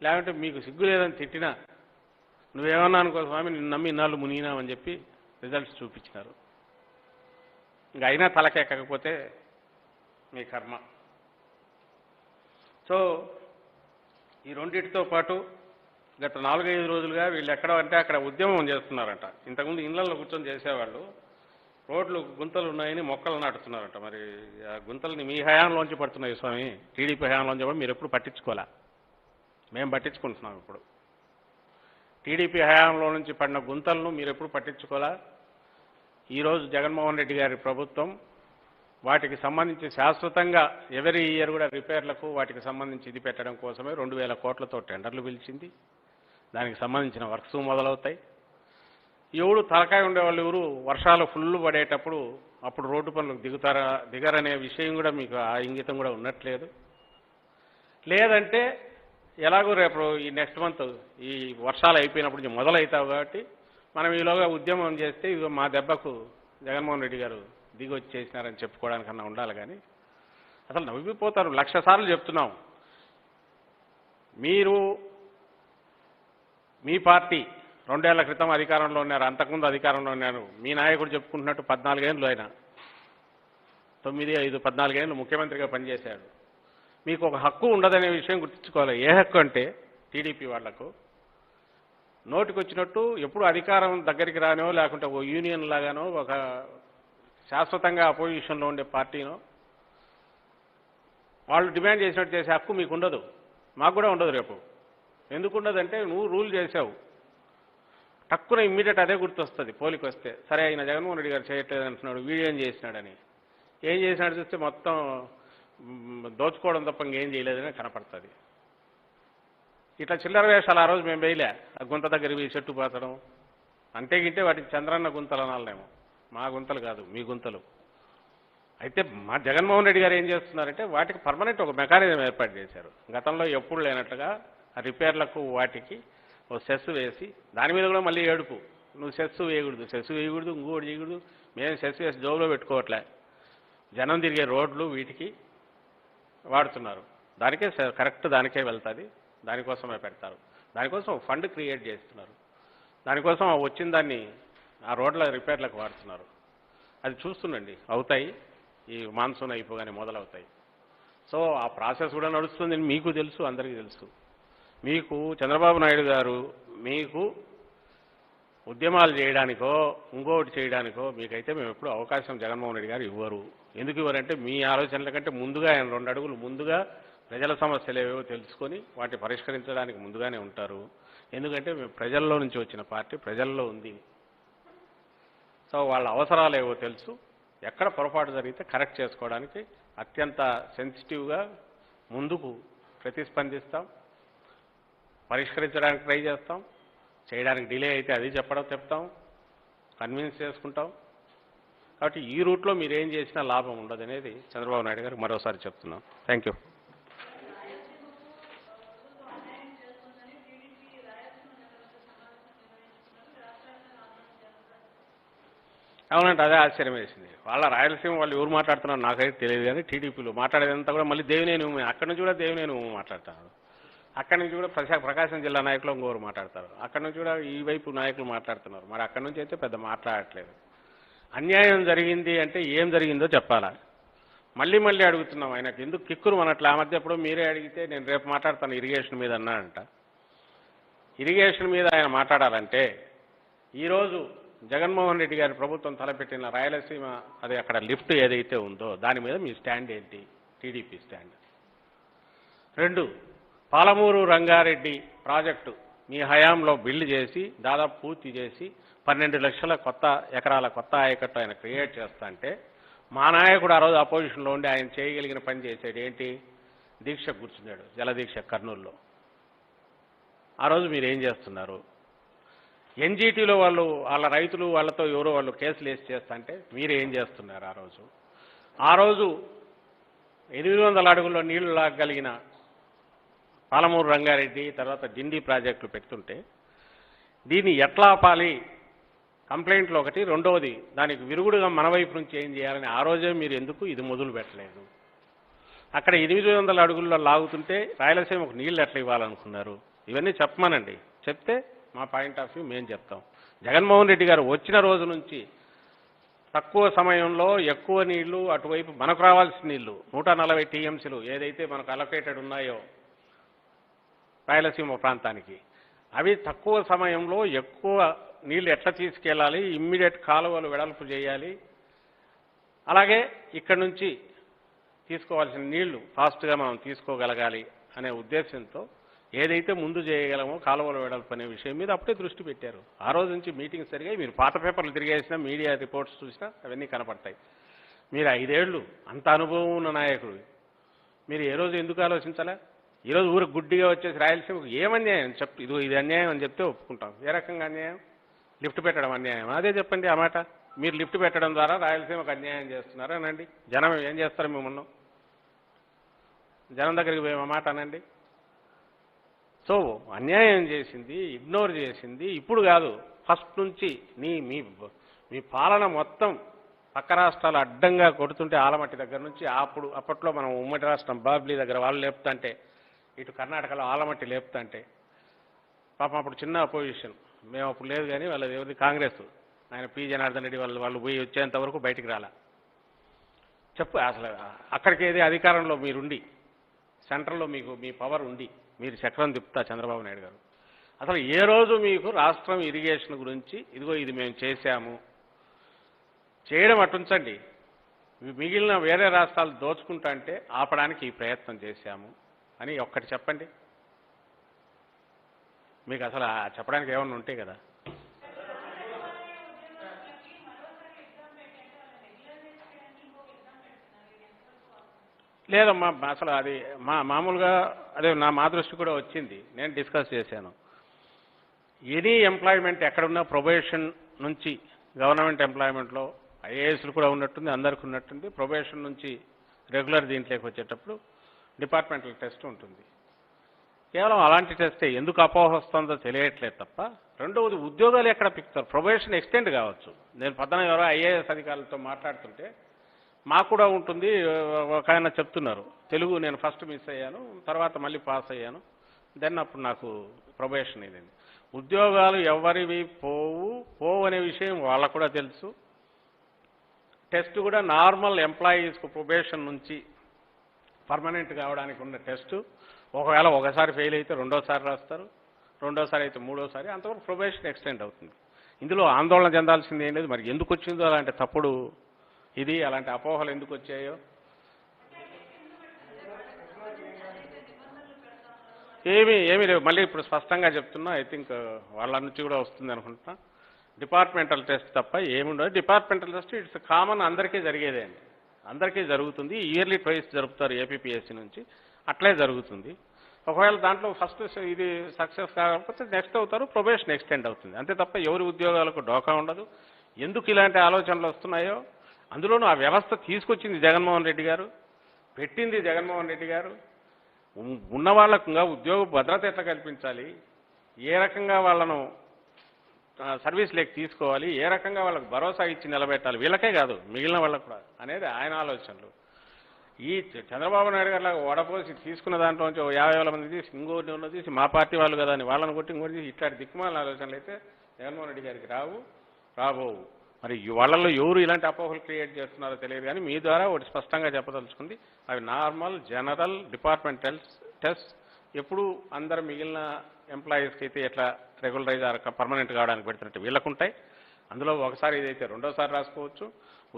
B: లేకుంటే మీకు సిగ్గు లేదని తిట్టినా నువ్వేమన్నా అనుకో స్వామి, నిన్ను నమ్మి ఇన్నాళ్ళు మునిగినామని చెప్పి రిజల్ట్స్ చూపించినారు. ఇంకా అయినా తలకెక్కకపోతే మీ కర్మ. సో ఈ రెండింటితో పాటు గత 4-5 రోజులుగా వీళ్ళు ఎక్కడ అంటే అక్కడ ఉద్యమం చేస్తున్నారంట. ఇంతకుముందు ఇళ్లలో కూర్చొని చేసేవాళ్ళు రోడ్లు గుంతలు ఉన్నాయని మొక్కలు నాటుతున్నారంట. మరి ఆ గుంతల్ని మీ హయాంలోంచి పడుతున్నాయి స్వామి, టీడీపీ హయాంలోంచి కూడా మీరు ఎప్పుడు పట్టించుకోలే. మేము పట్టించుకుంటున్నాం. ఇప్పుడు టీడీపీ హయాంలో నుంచి పడిన గుంతలను మీరు ఎప్పుడు పట్టించుకోలే. ఈరోజు జగన్మోహన్ రెడ్డి గారి ప్రభుత్వం వాటికి సంబంధించి శాశ్వతంగా ఎవరీ ఇయర్ కూడా రిపేర్లకు వాటికి సంబంధించి ఇది పెట్టడం కోసమే 2,000 కోట్లతో టెండర్లు పిలిచింది. దానికి సంబంధించిన వర్క్స్ మొదలవుతాయి. ఎవడు తలకాయ ఉండేవాళ్ళు ఎవరు వర్షాలు ఫుల్ పడేటప్పుడు అప్పుడు రోడ్డు పనులకు దిగరనే విషయం కూడా మీకు ఆ ఇంగితం కూడా ఉన్నట్లేదు. లేదంటే ఎలాగో రేపు ఈ నెక్స్ట్ మంత్ ఈ వర్షాలు అయిపోయినప్పుడు మొదలవుతావు కాబట్టి మనం ఈలోగా ఉద్యమం చేస్తే ఇది మా దెబ్బకు జగన్మోహన్ రెడ్డి గారు దిగి వచ్చేసినారని చెప్పుకోవడానికన్నా ఉండాలి. కానీ అసలు నవ్విపోతారు. 1,00,000 సార్లు చెప్తున్నాం. మీ పార్టీ 2 ఏళ్ల క్రితం అధికారంలో ఉన్నారు, అంతకుముందు అధికారంలో ఉన్నారు. మీ నాయకుడు చెప్పుకుంటున్నట్టు 14 ఏళ్ళు ఆయన 14 ఏళ్ళు ముఖ్యమంత్రిగా పనిచేశాడు. మీకు ఒక హక్కు ఉండదనే విషయం గుర్తుంచుకోవాలి. ఏ హక్కు అంటే టీడీపీ వాళ్లకు నోటికొచ్చినట్టు ఎప్పుడు అధికారం దగ్గరికి రానో లేకుంటే ఓ యూనియన్ లాగానో ఒక శాశ్వతంగా అపోజిషన్లో ఉండే పార్టీనో వాళ్ళు డిమాండ్ చేసినట్టు చేసే హక్కు మీకు ఉండదు, మాకు కూడా ఉండదు. రేపు ఎందుకు ఉండదంటే నువ్వు రూల్ చేసావు, తక్కువ ఇమ్మీడియట్ అదే గుర్తొస్తుంది. పోలికి వస్తే సరే ఆయన జగన్మోహన్ రెడ్డి గారు చేయట్లేదు అంటున్నాడు, వీడు ఏం చేసినాడని. ఏం చేసినాడు చూస్తే మొత్తం దోచుకోవడం తప్ప ఇంకేం చేయలేదని కనపడుతుంది. ఇట్లా చిల్లర వేషాలు ఆ రోజు మేము వేయలే. ఆ గుంత దగ్గర చెట్టు పాతడం అంతేగింటే వాటికి చంద్రన్న గుంతలు అనాలేమో. మా గుంతలు కాదు, మీ గుంతలు. అయితే మా జగన్మోహన్ రెడ్డి గారు ఏం చేస్తున్నారంటే వాటికి పర్మనెంట్ ఒక మెకానిజం ఏర్పాటు చేశారు. గతంలో ఎప్పుడు లేనట్టుగా ఆ రిపేర్లకు వాటికి ఓ సెస్ వేసి దాని మీద కూడా మళ్ళీ ఏడుపు, నువ్వు సెస్ వేయకూడదు ఇంకోటి చేయకూడదు. మేము సెస్ వేసి జోబులో పెట్టుకోవట్లే, జనం తిరిగే రోడ్లు వీటికి వాడుతున్నారు. దానికే కరెక్ట్ దానికే వెళ్తుంది, దానికోసమే పెడతారు. దానికోసం ఫండ్ క్రియేట్ చేస్తున్నారు. దానికోసం వచ్చిన దాన్ని ఆ రోడ్ల రిపేర్లకు వాడుతున్నారు. అది చూస్తుండండి, అవుతాయి. ఈ మాన్సూన్ అయిపోగానే మొదలవుతాయి. సో ఆ ప్రాసెస్ కూడా నడుస్తుందని మీకు తెలుసు, అందరికీ తెలుసు. మీకు చంద్రబాబు నాయుడు గారు మీకు ఉద్యమాలు చేయడానికో ఇంకోటి చేయడానికో మీకైతే మేము ఎప్పుడు అవకాశం జగన్మోహన్ రెడ్డి గారు ఇవ్వరు. ఎందుకు ఇవ్వరంటే మీ ఆలోచనల కంటే ముందుగా ఆయన 2 అడుగులు ముందుగా ప్రజల సమస్యలు ఏవేవో తెలుసుకొని వాటిని పరిష్కరించడానికి ముందుగానే ఉంటారు. ఎందుకంటే మేము ప్రజల్లో నుంచి వచ్చిన పార్టీ, ప్రజల్లో ఉంది. సో వాళ్ళ అవసరాలు ఏవో తెలుసు. ఎక్కడ పొరపాటు జరిగితే కరెక్ట్ చేసుకోవడానికి అత్యంత సెన్సిటివ్గా ముందుకు ప్రతిస్పందిస్తాం, పరిష్కరించడానికి ట్రై చేస్తాం. చేయడానికి డిలే అయితే అది చెప్తాం, కన్విన్స్ చేసుకుంటాం. కాబట్టి ఈ రూట్లో మీరేం చేసినా లాభం ఉండదనేది చంద్రబాబు నాయుడు గారు మరోసారి చెప్తున్నాం. Thank you. అవునంటే అదే ఆశ్చర్యం వేసింది. వాళ్ళ రాయలసీమ వాళ్ళు ఎవరు మాట్లాడుతున్నారు నాకైతే తెలియదు. కానీ టీడీపీలో మాట్లాడేదంతా కూడా మళ్ళీ దేవినేని అక్కడి నుంచి కూడా దేవినేని మాట్లాడతారు. అక్కడి నుంచి కూడా ప్రకాశం జిల్లా నాయకులు ఇంకోరు మాట్లాడతారు. అక్కడి నుంచి కూడా ఈ వైపు నాయకులు మాట్లాడుతున్నారు. మరి అక్కడి నుంచి అయితే పెద్ద మాట్లాడట్లేదు. అన్యాయం జరిగింది అంటే ఏం జరిగిందో చెప్పాలా. మళ్ళీ అడుగుతున్నాం ఆయనకు ఎందుకు కిక్కురు మనట్లా. ఆ మధ్య ఎప్పుడో మీరే అడిగితే నేను రేపు మాట్లాడతాను ఇరిగేషన్ మీద అన్నాడంట. ఇరిగేషన్ మీద ఆయన మాట్లాడాలంటే ఈరోజు జగన్మోహన్ రెడ్డి గారి ప్రభుత్వం తలపెట్టిన రాయలసీమ అది అక్కడ లిఫ్ట్ ఏదైతే ఉందో దాని మీద మీ స్టాండ్ ఏంటి? TDP stand. 2, Palamuru Rangareddy project మీ హయాంలో బిల్డ్ చేసి దాదాపు పూర్తి చేసి 12 లక్షల ఎకరాల కొత్త ఆయకట్టు ఆయన క్రియేట్ చేస్తా అంటే మా నాయకుడు ఆ రోజు అపోజిషన్లో ఉండి ఆయన చేయగలిగిన పని చేసాడు. ఏంటి? దీక్ష కూర్చున్నాడు, జలదీక్ష కర్నూలులో. ఆ రోజు మీరు ఏం చేస్తున్నారు? ఎన్జీటీలో వాళ్ళ రైతులు వాళ్ళతో ఎవరో వాళ్ళు కేసులు వేసి చేస్తా అంటే మీరు ఏం చేస్తున్నారు? ఆ రోజు 800 అడుగుల్లో నీళ్లు లాగగలిగిన పాలమూరు రంగారెడ్డి తర్వాత డిండి ప్రాజెక్టులు పెడుతుంటే దీన్ని ఎట్లా ఆపాలి? కంప్లైంట్లు ఒకటి. రెండవది, దానికి విరుగుడుగా మన వైపు నుంచి ఏం చేయాలని ఆ రోజే మీరు ఎందుకు ఇది మొదలు పెట్టలేదు? అక్కడ 800 అడుగుల్లో లాగుతుంటే రాయలసీమకు నీళ్ళు ఎట్లా ఇవ్వాలనుకున్నారు? ఇవన్నీ చెప్పమానండి. చెప్తే మా పాయింట్ ఆఫ్ వ్యూ మేము చెప్తాం. జగన్మోహన్ రెడ్డి గారు వచ్చిన రోజు నుంచి తక్కువ సమయంలో ఎక్కువ నీళ్లు అటువైపు మనకు రావాల్సిన నీళ్లు 140 టీఎంసీలు ఏదైతే మనకు అలొకేటెడ్ ఉన్నాయో రాయలసీమ ప్రాంతానికి, అవి తక్కువ సమయంలో ఎక్కువ నీళ్లు ఎట్లా తీసుకెళ్ళాలి, ఇమ్మీడియట్ కాలువలు వెడల్పు చేయాలి, అలాగే ఇక్కడి నుంచి తీసుకోవాల్సిన నీళ్లు ఫాస్ట్గా మనం తీసుకోగలగాలి అనే ఉద్దేశంతో ఏదైతే ముందు చేయగలమో కాలువల వెడల్పు అనే విషయం మీద అప్పుడే దృష్టి పెట్టారు. ఆ రోజు నుంచి మీటింగ్స్ జరిగాయి. మీరు పాత పేపర్లు తిరిగేసినా, మీడియా రిపోర్ట్స్ చూసినా అవన్నీ కనపడతాయి. మీరు 5 ఏళ్ళు అంత అనుభవం ఉన్న నాయకుడు, మీరు ఏ రోజు ఎందుకు ఆలోచించాలా? ఈరోజు ఊరికి గుడ్డిగా వచ్చేసి రాయలసీమకు ఏమన్యాయం ఇది అన్యాయం అని చెప్తే ఒప్పుకుంటాం. ఏ రకంగా అన్యాయం? లిఫ్ట్ పెట్టడం అన్యాయం. అదే చెప్పండి ఆ మాట. మీరు లిఫ్ట్ పెట్టడం ద్వారా రాయలసీమకు అన్యాయం చేస్తున్నారు అనండి. జనం ఏం చేస్తారు? మిమ్మల్ని జనం దగ్గరికి పోయి మాట అనండి. సో అన్యాయం చేసింది, ఇగ్నోర్ చేసింది ఇప్పుడు కాదు, ఫస్ట్ నుంచి మీ పాలన మొత్తం పక్క రాష్ట్రాలు అడ్డంగా కొడుతుంటే ఆలమట్టి దగ్గర నుంచి అప్పట్లో మనం ఉమ్మడి రాష్ట్రం బాబ్లీ దగ్గర వాళ్ళు లేపుతుంటే, ఇటు కర్ణాటకలో ఆలమట్టి లేపుతుంటే పాపం అప్పుడు చిన్న అపోజిషన్, మేము అప్పుడు లేదు కానీ వాళ్ళది ఎవరిది కాంగ్రెస్, ఆయన పి జనార్దన్ రెడ్డి వాళ్ళు పోయి వచ్చేంత వరకు బయటికి రాలా. చెప్పు అసలు అక్కడికి ఏది అధికారంలో మీరుండి, సెంట్రల్లో మీ పవర్ ఉండి మీరు చక్రం తిప్పుతా చంద్రబాబు నాయుడు గారు, అసలు ఏ రోజు మీకు రాష్ట్రం ఇరిగేషన్ గురించి ఇదిగో ఇది మేము చేశాము, చేయడం అటుంచండి, మిగిలిన వేరే రాష్ట్రాలు దోచుకుంటా అంటే ఆపడానికి ఈ ప్రయత్నం చేశాము అని ఒక్కటి చెప్పండి. మీకు అసలు చెప్పడానికి ఏమన్నా ఉంటే కదా. లేదమ్మా, అసలు అది మామూలుగా అదే మా దృష్టి కూడా వచ్చింది, నేను డిస్కస్ చేశాను. ఎనీ ఎంప్లాయ్మెంట్ ఎక్కడున్నా ప్రొబేషన్ నుంచి గవర్నమెంట్ ఎంప్లాయ్మెంట్లో ఐఏఎస్లు కూడా ఉన్నట్టుంది, అందరికీ ఉన్నట్టుంది. ప్రొబేషన్ నుంచి రెగ్యులర్ దీంట్లోకి వచ్చేటప్పుడు డిపార్ట్మెంటల్ టెస్ట్ ఉంటుంది. కేవలం అలాంటి టెస్టే. ఎందుకు అపోహ వస్తుందో తెలియట్లేదు తప్ప. రెండవది, ఉద్యోగాలు ఎక్కడ పిక్కుతారు? ప్రొబేషన్ ఎక్స్టెండ్ కావచ్చు. నేను పొద్దున ఎవరో ఐఏఎస్ అధికారులతో మాట్లాడుతుంటే మాకు కూడా ఉంటుంది, ఒక ఆయన చెప్తున్నారు, తెలుగు నేను ఫస్ట్ మిస్ అయ్యాను, తర్వాత మళ్ళీ పాస్ అయ్యాను, దెన్ అప్పుడు నాకు ప్రొబేషన్ ఇదండి. ఉద్యోగాలు ఎవరివి పోవు అనే విషయం వాళ్ళకు కూడా తెలుసు. టెస్ట్ కూడా నార్మల్ ఎంప్లాయీస్కు ప్రొబేషన్ నుంచి పర్మనెంట్ కావడానికి ఉన్న టెస్టు, ఒకవేళ ఒకసారి ఫెయిల్ అయితే రెండోసారి రాస్తారు, రెండోసారి అయితే మూడోసారి, అంతవరకు ప్రొబేషన్ ఎక్స్టెండ్ అవుతుంది. ఇందులో ఆందోళన చెందాల్సింది ఏం లేదు. మరి ఎందుకు వచ్చిందో అలాంటి తప్పుడు ఇది, అలాంటి అపోహలు ఎందుకు వచ్చాయో ఏమీ లేవు. మళ్ళీ ఇప్పుడు స్పష్టంగా చెప్తున్నా, ఐ థింక్ వాళ్ళ నుంచి కూడా వస్తుంది అనుకుంటున్నా. డిపార్ట్మెంటల్ టెస్ట్ తప్ప ఏముండదు. డిపార్ట్మెంటల్ టెస్ట్ ఇట్స్ కామన్, అందరికీ జరిగేదే అండి, అందరికీ జరుగుతుంది. ఇయర్లీ ట్వైస్ జరుపుతారు ఏపీపీఎస్సీ నుంచి, అట్లే జరుగుతుంది. ఒకవేళ దాంట్లో ఫస్ట్ ఇది సక్సెస్ కాకపోతే నెక్స్ట్ అవుతారు, ప్రొబేషన్ ఎక్స్టెండ్ అవుతుంది, అంతే తప్ప ఎవరి ఉద్యోగాలకు డోకా ఉండదు. ఎందుకు ఇలాంటి ఆలోచనలు వస్తున్నాయో, అందులోనూ ఆ వ్యవస్థ తీసుకొచ్చింది జగన్మోహన్ రెడ్డి గారు, పెట్టింది జగన్మోహన్ రెడ్డి గారు. ఉన్న వాళ్ళకు ఉద్యోగ భద్రత ఎట్లా కల్పించాలి, ఏ రకంగా వాళ్ళను సర్వీస్లోకి తీసుకోవాలి, ఏ రకంగా వాళ్ళకు భరోసా ఇచ్చి నిలబెట్టాలి, వీళ్ళకే కాదు మిగిలిన వాళ్ళకు కూడా అనేది ఆయన ఆలోచనలు. ఈ చంద్రబాబు నాయుడు గారు వడపోసి తీసుకున్న దాంట్లో నుంచి 50,000 మంది తీసి ఇంకోటి ఉన్నది తీసి మా పార్టీ వాళ్ళు కదా అని వాళ్ళని కొట్టి ఇంకోటి తీసి ఇట్లాంటి దిక్కుమాలిన ఆలోచనలు అయితే జగన్మోహన్ రెడ్డి గారికి రాబోవు. మరి వాళ్ళల్లో ఎవరు ఇలాంటి అపోహలు క్రియేట్ చేస్తున్నారో తెలియదు, కానీ మీ ద్వారా ఒకటి స్పష్టంగా చెప్పదలుచుకుంది, అవి నార్మల్ జనరల్ డిపార్ట్మెంటల్ టెస్ట్. ఎప్పుడు అందరు మిగిలిన ఎంప్లాయీస్కి అయితే ఎట్లా రెగ్యులరైజ్ పర్మనెంట్ కావడానికి పెడుతున్నట్టు వీళ్ళకుంటాయి. అందులో ఒకసారి ఇదైతే రెండోసారి రాసుకోవచ్చు.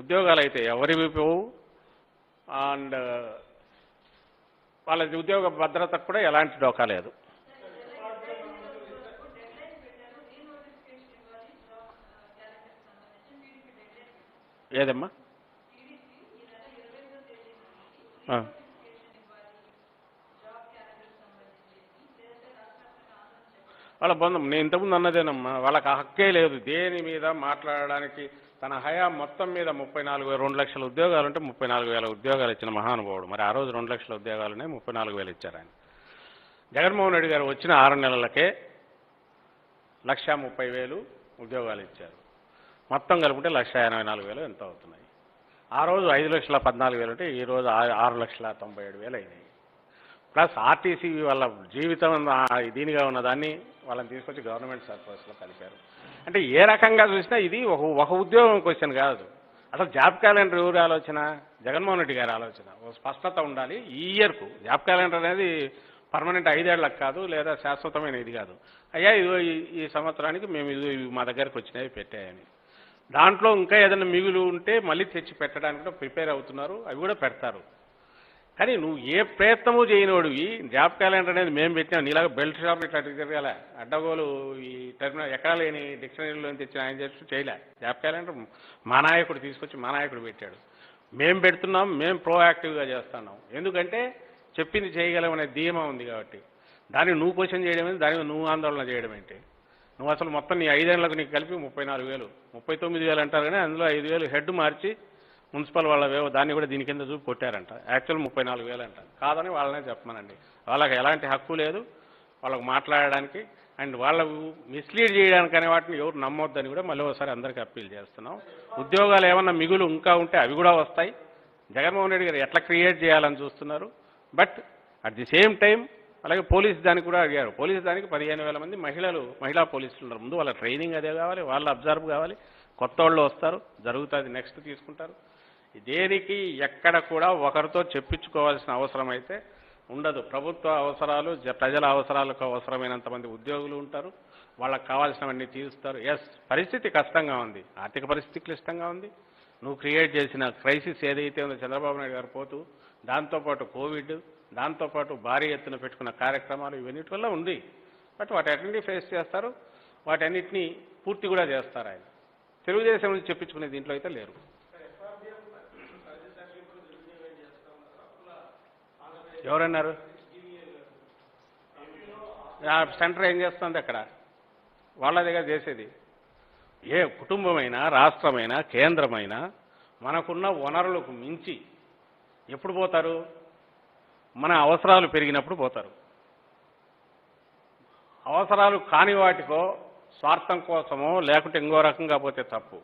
B: ఉద్యోగాలు అయితే ఎవరివి పోవు. అండ్ వాళ్ళ ఉద్యోగ భద్రతకు కూడా ఎలాంటి డోకా లేదు. ఏదమ్మా? ఆ. వాళ్ళ బంధం నేను ఇంతకుముందు అన్నదేనమ్మా, వాళ్ళకి ఆ హక్కే లేదు దేని మీద మాట్లాడడానికి. తన హయా మొత్తం మీద 2 లక్షల ఉద్యోగాలు ఉంటే 34,000 ఉద్యోగాలు ఇచ్చిన మహానుభావుడు. మరి ఆ రోజు 2 లక్షల ఉద్యోగాలునే 34,000 ఇచ్చారు ఆయన. జగన్మోహన్ రెడ్డి గారు వచ్చిన 6 నెలలకే 1,30,000 ఉద్యోగాలు ఇచ్చారు. మొత్తం కలుపుకుంటే 1,84,000 ఎంత అవుతున్నాయి. ఆ రోజు 5,14,000 ఉంటే ఈ రోజు 6,97,000 అయినాయి. ప్లస్ ఆర్టీసీ వాళ్ళ జీవితం దీనిగా ఉన్నదాన్ని వాళ్ళని తీసుకొచ్చి గవర్నమెంట్ సర్వీస్లో కలిపారు. అంటే ఏ రకంగా చూసినా ఇది ఒక ఉద్యోగం క్వశ్చన్ కాదు. అసలు జాబ్ క్యాలెండర్ ఎవరి ఆలోచన? జగన్మోహన్ రెడ్డి గారి ఆలోచన. ఓ స్పష్టత ఉండాలి. ఈ ఇయర్కు జాబ్ క్యాలెండర్ అనేది పర్మనెంట్ 5 ఏళ్లకు కాదు, లేదా శాశ్వతమైన ఇది కాదు. అయ్యా ఇదిగో ఈ సంవత్సరానికి మేము ఇది మా దగ్గరకు వచ్చినాయి పెట్టాయని. దాంట్లో ఇంకా ఏదైనా మిగులు ఉంటే మళ్ళీ తెచ్చి పెట్టడానికి కూడా ప్రిపేర్ అవుతున్నారు. అవి కూడా పెడతారు. కానీ నువ్వు ఏ ప్రయత్నము చేయనోడివి. జాబ్ క్యాలెండర్ అనేది మేము పెట్టినాం. నీలాగా బెల్ట్ షాప్ ఇట్లా తిరగాల అడ్డగోలు ఈ టెర్మినల్ ఎక్కడా లేని డిక్షనరీలో తెచ్చిన ఆయన చేస్తూ చేయలే. జాబ్ క్యాలెండర్ మా నాయకుడు తీసుకొచ్చి మా నాయకుడు పెట్టాడు. మేము పెడుతున్నాం, మేము ప్రోయాక్టివ్గా చేస్తున్నాం. ఎందుకంటే చెప్పింది చేయగలమనే ధీమా ఉంది కాబట్టి. దాన్ని నువ్వు క్వశ్చన్ చేయడం ఏంటి, దాని నువ్వు ఆందోళన చేయడం ఏంటి? నువ్వు అసలు మొత్తం నీ 5 ఏళ్లకు నీకు కలిపి 34,000 39,000 అంటారు. కానీ అందులో 5,000 హెడ్ మార్చి మున్సిపల్ వాళ్ళవేవో దాన్ని కూడా దీని కింద చూపి కొట్టారంట. యాక్చువల్ 34,000 అంట. కాదని వాళ్ళనే చెప్పమనండి. వాళ్ళకి ఎలాంటి హక్కు లేదు వాళ్ళకు మాట్లాడడానికి. అండ్ వాళ్ళకు మిస్లీడ్ చేయడానికి అనే వాటిని ఎవరు నమ్మొద్దని కూడా మళ్ళీ ఒకసారి అందరికీ అప్పీల్ చేస్తున్నాం. ఉద్యోగాలు ఏమన్నా మిగులు ఇంకా ఉంటే అవి కూడా వస్తాయి. జగన్మోహన్ రెడ్డి గారు ఎట్లా క్రియేట్ చేయాలని చూస్తున్నారు. But at the same time అలాగే పోలీస్ దానికి కూడా అడిగారు. పోలీస్ దానికి 15,000 మంది మహిళా పోలీసులు ఉన్నారు. ముందు వాళ్ళ ట్రైనింగ్ అదే కావాలి, వాళ్ళు అబ్జర్వ్ కావాలి. కొత్త వాళ్ళు వస్తారు, జరుగుతుంది, నెక్స్ట్ తీసుకుంటారు. దేనికి ఎక్కడ కూడా ఒకరితో చెప్పించుకోవాల్సిన అవసరం అయితే ఉండదు. ప్రభుత్వ అవసరాలు, ప్రజల అవసరాలకు అవసరమైనంత మంది ఉద్యోగులు ఉంటారు. వాళ్ళకి కావాల్సినవన్నీ తీరుస్తారు. ఎస్, పరిస్థితి కష్టంగా ఉంది, ఆర్థిక పరిస్థితి క్లిష్టంగా ఉంది. నువ్వు క్రియేట్ చేసిన క్రైసిస్ ఏదైతే ఉందో చంద్రబాబు నాయుడు గారు పోతూ, దాంతోపాటు కోవిడ్, దాంతోపాటు భారీ ఎత్తున పెట్టుకున్న కార్యక్రమాలు ఇవన్నిటి వల్ల ఉంది. బట్ వాటన్నింటినీ ఫేస్ చేస్తారు. వాటన్నిటినీ పూర్తి కూడా చేస్తారు ఆయన. తెలుగుదేశం నుంచి చెప్పించుకునే దీంట్లో అయితే లేరు. ఎవరన్నారు? సెంటర్ ఏం చేస్తుంది అక్కడ? వాళ్ళ దగ్గర చేసేది. ఏ కుటుంబమైనా, రాష్ట్రమైనా, కేంద్రమైనా మనకున్న వనరులకు మించి ఎప్పుడు పోతారు? మన అవసరాలు పెరిగినప్పుడు పోతారు. అవసరాలు కాని వాటికో స్వార్థం కోసమో లేకుంటే ఇంకో రకంగా పోతే తప్పు.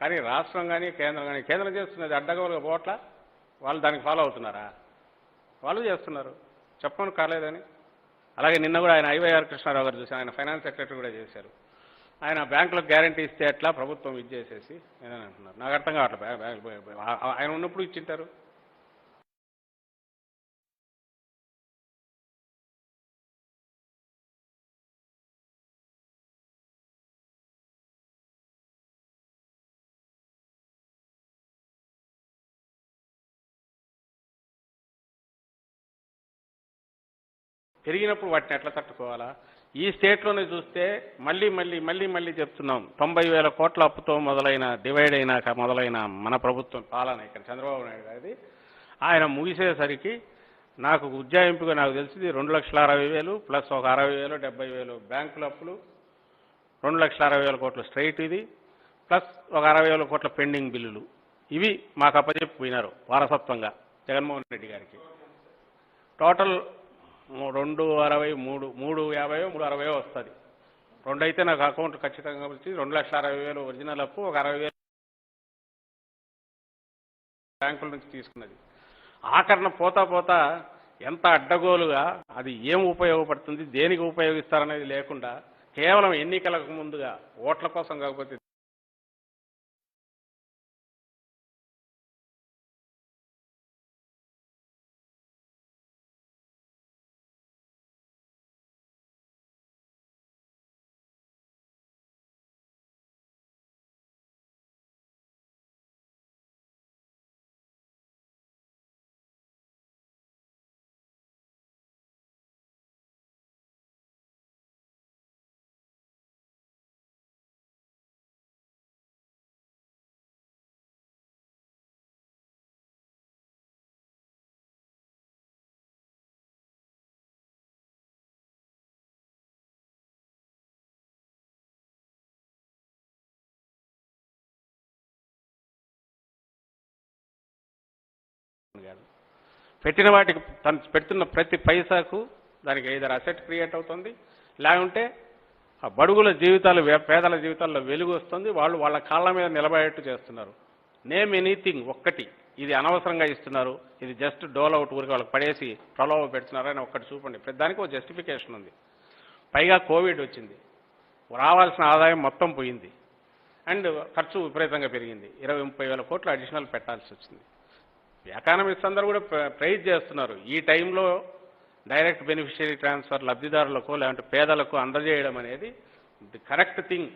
B: కానీ రాష్ట్రం కానీ కేంద్రం కానీ, కేంద్రం చేస్తున్నది అడ్డగోలుగా పోట్ల, వాళ్ళు దానికి ఫాలో అవుతున్నారా? వాళ్ళు చేస్తున్నారు. చెప్పను కాలేదని. అలాగే నిన్న కూడా ఆయన ఐవైఆర్ కృష్ణారావు గారు చూశాను. ఆయన ఫైనాన్స్ సెక్రటరీ కూడా చేశారు. ఆయన బ్యాంకులకు గ్యారంటీ ఇస్తే ఎట్లా ప్రభుత్వం ఇచ్చేసేసి ఏదని అంటున్నారు. నాకు అర్థం కావట్లేదు. ఆయన ఉన్నప్పుడు ఇచ్చింటారు. పెరిగినప్పుడు వాటిని ఎట్లా తట్టుకోవాలా? ఈ స్టేట్లోనే చూస్తే మళ్ళీ చెప్తున్నాం, 90,000 కోట్ల అప్పుతో మొదలైన డివైడ్ అయినాక మొదలైన మన ప్రభుత్వం పాలన ఇక్కడ చంద్రబాబు నాయుడు గారిది, ఆయన ముగిసేసరికి నాకు ఉజ్జాయింపుగా నాకు తెలిసింది 2,60,000 ప్లస్ ఒక 60,000 70,000 బ్యాంకుల అప్పులు, 2,60,000 కోట్లు స్ట్రైట్ ఇది, ప్లస్ ఒక 60,000 కోట్ల పెండింగ్ బిల్లులు. ఇవి మాకు అప్పచెప్పిపోయినారు వారసత్వంగా జగన్మోహన్ రెడ్డి గారికి. టోటల్ 260, 350, 360 వస్తుంది. 2 అయితే నాకు అకౌంట్ ఖచ్చితంగా వచ్చి 2,60,000 ఒరిజినల్ అప్పు, ఒక 60,000 బ్యాంకుల నుంచి తీసుకున్నది. ఆఖరణ పోతా ఎంత అడ్డగోలుగా అది ఏం ఉపయోగపడుతుంది, దేనికి ఉపయోగిస్తారనేది లేకుండా కేవలం ఎన్నికలకు ముందుగా ఓట్ల కోసం కాకపోతే కాదు. పెట్టిన వాటికి తను పెడుతున్న ప్రతి పైసాకు దానికి ఏదో అసెట్ క్రియేట్ అవుతుంది, లేకుంటే ఆ బడుగుల జీవితాలు, పేదల జీవితాల్లో వెలుగు వస్తుంది, వాళ్ళు వాళ్ళ కాళ్ళ మీద నిలబడేట్టు చేస్తున్నారు. నేమ్ ఎనీథింగ్ ఒక్కటి, ఇది అనవసరంగా ఇస్తున్నారు, ఇది జస్ట్ డోల్ అవుట్ ఊరికి వాళ్ళకి పడేసి ప్రలోభ పెడుతున్నారు అని ఒక్కటి చూపండి. దానికి ఒక జస్టిఫికేషన్ ఉంది. పైగా కోవిడ్ వచ్చింది, రావాల్సిన ఆదాయం మొత్తం పోయింది, అండ్ ఖర్చు విపరీతంగా పెరిగింది. 20-30 వేల కోట్లు అడిషనల్ పెట్టాల్సి వచ్చింది. ఎకానమిక్స్ అందరూ కూడా ప్రైజ్ చేస్తున్నారు. ఈ టైంలో డైరెక్ట్ బెనిఫిషియరీ ట్రాన్స్ఫర్ లబ్ధిదారులకు లేదంటే పేదలకు అందజేయడం అనేది ది కరెక్ట్ థింగ్.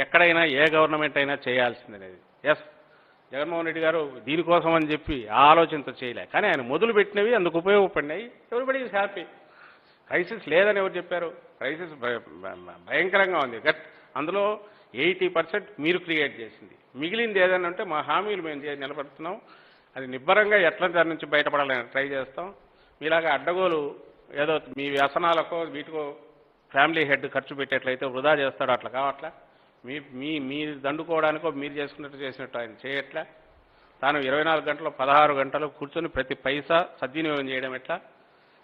B: ఎక్కడైనా ఏ గవర్నమెంట్ అయినా చేయాల్సింది అనేది. ఎస్, జగన్మోహన్ రెడ్డి గారు దీనికోసం అని చెప్పి ఆలోచనతో చేయలే, కానీ ఆయన మొదలు పెట్టినవి అందుకు ఉపయోగపడినాయి. Everybody is happy. క్రైసిస్ లేదని ఎవరు చెప్పారు? క్రైసిస్ భయంకరంగా ఉంది. అందులో 80% మీరు క్రియేట్ చేసింది. మిగిలింది ఏదైనా ఉంటే మా హామీలు మేము నిలబడుతున్నాం, అది నిబ్బరంగా ఎట్లా దాని నుంచి బయటపడాలని ట్రై చేస్తాం. మీలాగా అడ్డగోలు ఏదో మీ వ్యసనాలకో వీటికో ఫ్యామిలీ హెడ్ ఖర్చు పెట్టేట్లయితే వృధా చేస్తాడు, అట్లా కావట్లా. మీరు దండుకోవడానికో మీరు చేసినట్టు ఆయన చేయట్లే. తాను 24 గంటలు 16 గంటలు కూర్చొని ప్రతి పైసా సద్వినియోగం చేయడం ఎట్లా,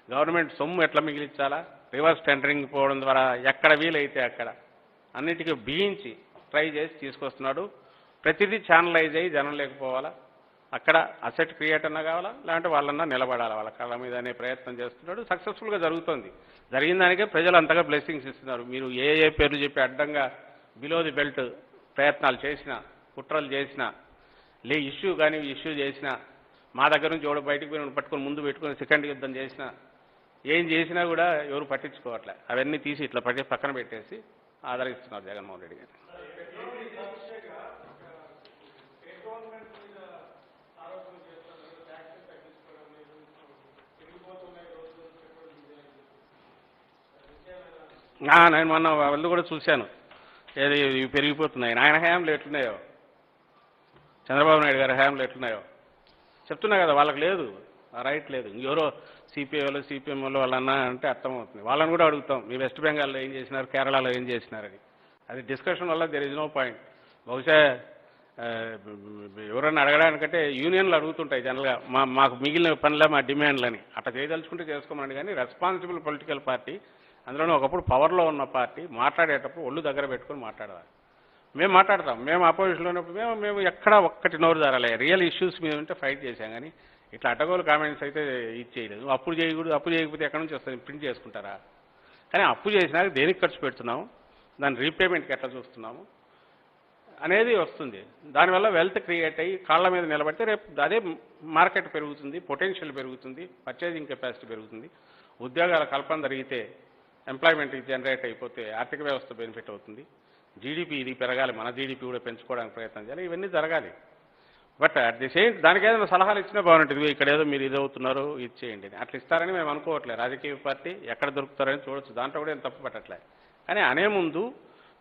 B: గవర్నమెంట్ సొమ్ము ఎట్లా మిగిలించాలా, రివర్స్ టెండరింగ్ పోవడం ద్వారా ఎక్కడ వీలైతే అక్కడ అన్నిటికీ బిగించి ట్రై చేసి తీసుకొస్తున్నాడు. ప్రతిదీ ఛానలైజ్ అయ్యి జనం లేకపోవాలా, అక్కడ అసెట్ క్రియేట్ అన్నా కావాలా, లేదంటే వాళ్ళన్నా నిలబడాలి వాళ్ళ కళ్ళ మీద అనే ప్రయత్నం చేస్తున్నాడు. సక్సెస్ఫుల్గా జరుగుతుంది. జరిగిన దానికే ప్రజలు అంతగా బ్లెస్సింగ్స్ ఇస్తున్నారు. మీరు ఏ పేర్లు చెప్పి అడ్డంగా బిలో ది బెల్ట్ ప్రయత్నాలు చేసినా, కుట్రలు చేసినా, ఇష్యూ చేసినా, మా దగ్గర నుంచి ఎవడు బయటకు పోయి పట్టుకొని ముందు పెట్టుకొని సెకండ్ యుద్ధం చేసినా, ఏం చేసినా కూడా ఎవరు పట్టించుకోవట్లే. అవన్నీ తీసి ఇట్లా పక్కన పెట్టేసి ఆదరిస్తున్నారు జగన్మోహన్ రెడ్డి గారు. నేను మొన్న వాళ్ళు కూడా చూశాను, ఏది ఇవి పెరిగిపోతున్నాయి. ఆయన హయాంలో ఎట్లున్నాయో, చంద్రబాబు నాయుడు గారి హయాంలో ఎట్లున్నాయో చెప్తున్నా కదా. వాళ్ళకి లేదు, ఆ రైట్ లేదు. ఎవరో సిపిఐలో సిపిఎంలో వాళ్ళన్నా అంటే అర్థమవుతుంది. వాళ్ళని కూడా అడుగుతాం, మీ వెస్ట్ బెంగాల్లో ఏం చేసినారు, కేరళలో ఏం చేసినారని. అది డిస్కషన్ వల్ల దెర్ ఇస్ నో పాయింట్. బహుశా ఎవరన్నా అడగడానికంటే యూనియన్లు అడుగుతుంటాయి జనరల్గా, మాకు మిగిలిన పనులే మా డిమాండ్లని. అట్లా చేయదలుచుకుంటే చేసుకోమని. కానీ రెస్పాన్సిబుల్ పొలిటికల్ పార్టీ, అందులోనే ఒకప్పుడు పవర్లో ఉన్న పార్టీ మాట్లాడేటప్పుడు ఒళ్ళు దగ్గర పెట్టుకొని మాట్లాడాలి. మేము మాట్లాడతాం, మేము అపోజిషన్లో ఉన్నప్పుడు మేము ఎక్కడ ఒక్కటి నోరు జారాలి. రియల్ ఇష్యూస్ మీద ఉంటే ఫైట్ చేశాం. కానీ ఇట్లా అడ్డగోలు కామెంట్స్ అయితే ఇది చేయలేదు. అప్పు చేయకూడదు, అప్పు చేయకపోతే ఎక్కడి నుంచి వస్తుంది, ప్రింట్ చేసుకుంటారా? కానీ అప్పు చేసినాక దేనికి ఖర్చు పెడుతున్నాము, దాని రీపేమెంట్కి ఎట్లా చూస్తున్నాము అనేది వస్తుంది. దానివల్ల వెల్త్ క్రియేట్ అయ్యి కాళ్ళ మీద నిలబడితే రేపు అదే మార్కెట్ పెరుగుతుంది, పొటెన్షియల్ పెరుగుతుంది, పర్చేజింగ్ కెపాసిటీ పెరుగుతుంది, ఉద్యోగాల కల్పన జరిగితే ఎంప్లాయ్మెంట్ జనరేట్ అయిపోతే ఆర్థిక వ్యవస్థ బెనిఫిట్ అవుతుంది, జీడిపి ఇది పెరగాలి, మన జీడిపి కూడా పెంచుకోవడానికి ప్రయత్నం చేయాలి. ఇవన్నీ జరగాలి. బట్ అట్ ది సేమ్ దానికి ఏదైనా సలహాలు ఇచ్చినా బాగుంటుంది. ఇక్కడ ఏదో మీరు ఇది అవుతున్నారు, ఇది చేయండి అట్లా ఇస్తారని మేము అనుకోవట్లేదు. రాజకీయ పార్టీ ఎక్కడ దొరుకుతారని చూడొచ్చు, దాంట్లో కూడా ఏం తప్పు పట్టట్లే. కానీ అనే ముందు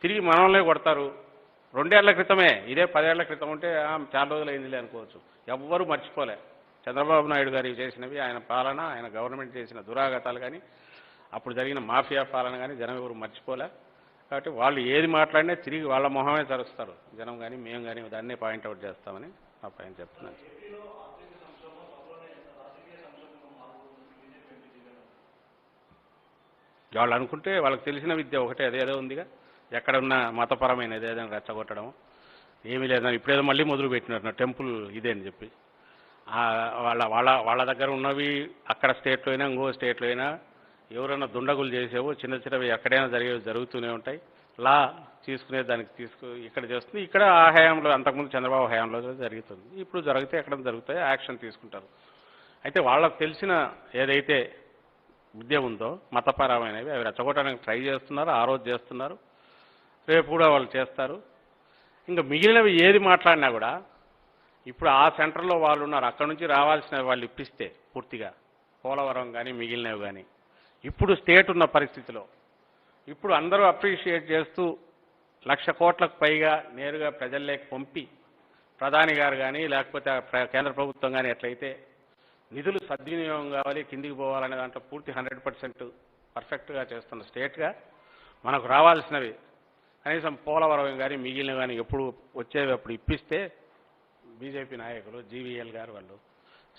B: తిరిగి మనల్నే కొడతారు. 2 ఏళ్ల క్రితమే ఇదే 10 ఏళ్ల క్రితం ఉంటే చాలా రోజులు అయిందిలే అనుకోవచ్చు. ఎవ్వరూ మర్చిపోలే చంద్రబాబు నాయుడు గారు చేసినవి, ఆయన పాలన, ఆయన గవర్నమెంట్ చేసిన దురాగతాలు కానీ, అప్పుడు జరిగిన మాఫియా పాలన కానీ జనం ఎవరు మర్చిపోలే. కాబట్టి వాళ్ళు ఏది మాట్లాడినా తిరిగి వాళ్ళ మొహమే తరుస్తారు జనం. కానీ మేము కానీ దాన్నే పాయింట్అవుట్ చేస్తామని ఆ పైన చెప్తున్నాను. వాళ్ళు అనుకుంటే వాళ్ళకి తెలిసిన విద్య ఒకటే, అదేదో ఉందిగా. ఎక్కడున్న మతపరమైనది ఏదైనా రెచ్చగొట్టడం ఏమీ లేదని ఇప్పుడేదో మళ్ళీ మొదలు పెట్టినారు టెంపుల్ ఇదే అని చెప్పి. వాళ్ళ దగ్గర ఉన్నవి అక్కడ స్టేట్లో అయినా ఇంకో స్టేట్లో అయినా ఎవరైనా దుండగులు చేసేవో చిన్న చిన్నవి ఎక్కడైనా జరుగుతూనే ఉంటాయి. లా తీసుకునే దానికి ఇక్కడ చేస్తుంది. ఇక్కడ ఆ హయాంలో అంతకుముందు చంద్రబాబు హయాంలో జరుగుతుంది. ఇప్పుడు జరిగితే ఎక్కడ జరుగుతాయో యాక్షన్ తీసుకుంటారు. అయితే వాళ్ళకు తెలిసిన ఏదైతే విద్య ఉందో మతపరమైనవి అవి రెచ్చగొట్టడానికి ట్రై చేస్తున్నారు, ఆ రోజు చేస్తున్నారు, రేపు కూడా వాళ్ళు చేస్తారు. ఇంకా మిగిలినవి ఏది మాట్లాడినా కూడా ఇప్పుడు ఆ సెంటర్లో వాళ్ళు ఉన్నారు, అక్కడ నుంచి రావాల్సిన వాళ్ళు ఇప్పిస్తే పూర్తిగా పోలవరం కానీ మిగిలినవి కానీ ఇప్పుడు స్టేట్ ఉన్న పరిస్థితిలో ఇప్పుడు అందరూ అప్రిషియేట్ చేస్తూ 1,00,000 కోట్లకు పైగా నేరుగా ప్రజల్లోకి పంపి ప్రధాని గారు కానీ లేకపోతే కేంద్ర ప్రభుత్వం కానీ ఎట్లయితే నిధులు సద్వినియోగం కావాలి, కిందికి పోవాలనే దాంట్లో పూర్తి 100% పర్ఫెక్ట్గా చేస్తున్న స్టేట్గా మనకు రావాల్సినవి కనీసం పోలవరం కానీ మిగిలినవి కానీ ఎప్పుడు వచ్చేవి అప్పుడు ఇప్పిస్తే బీజేపీ నాయకులు జీవీఎల్ గారు వాళ్ళు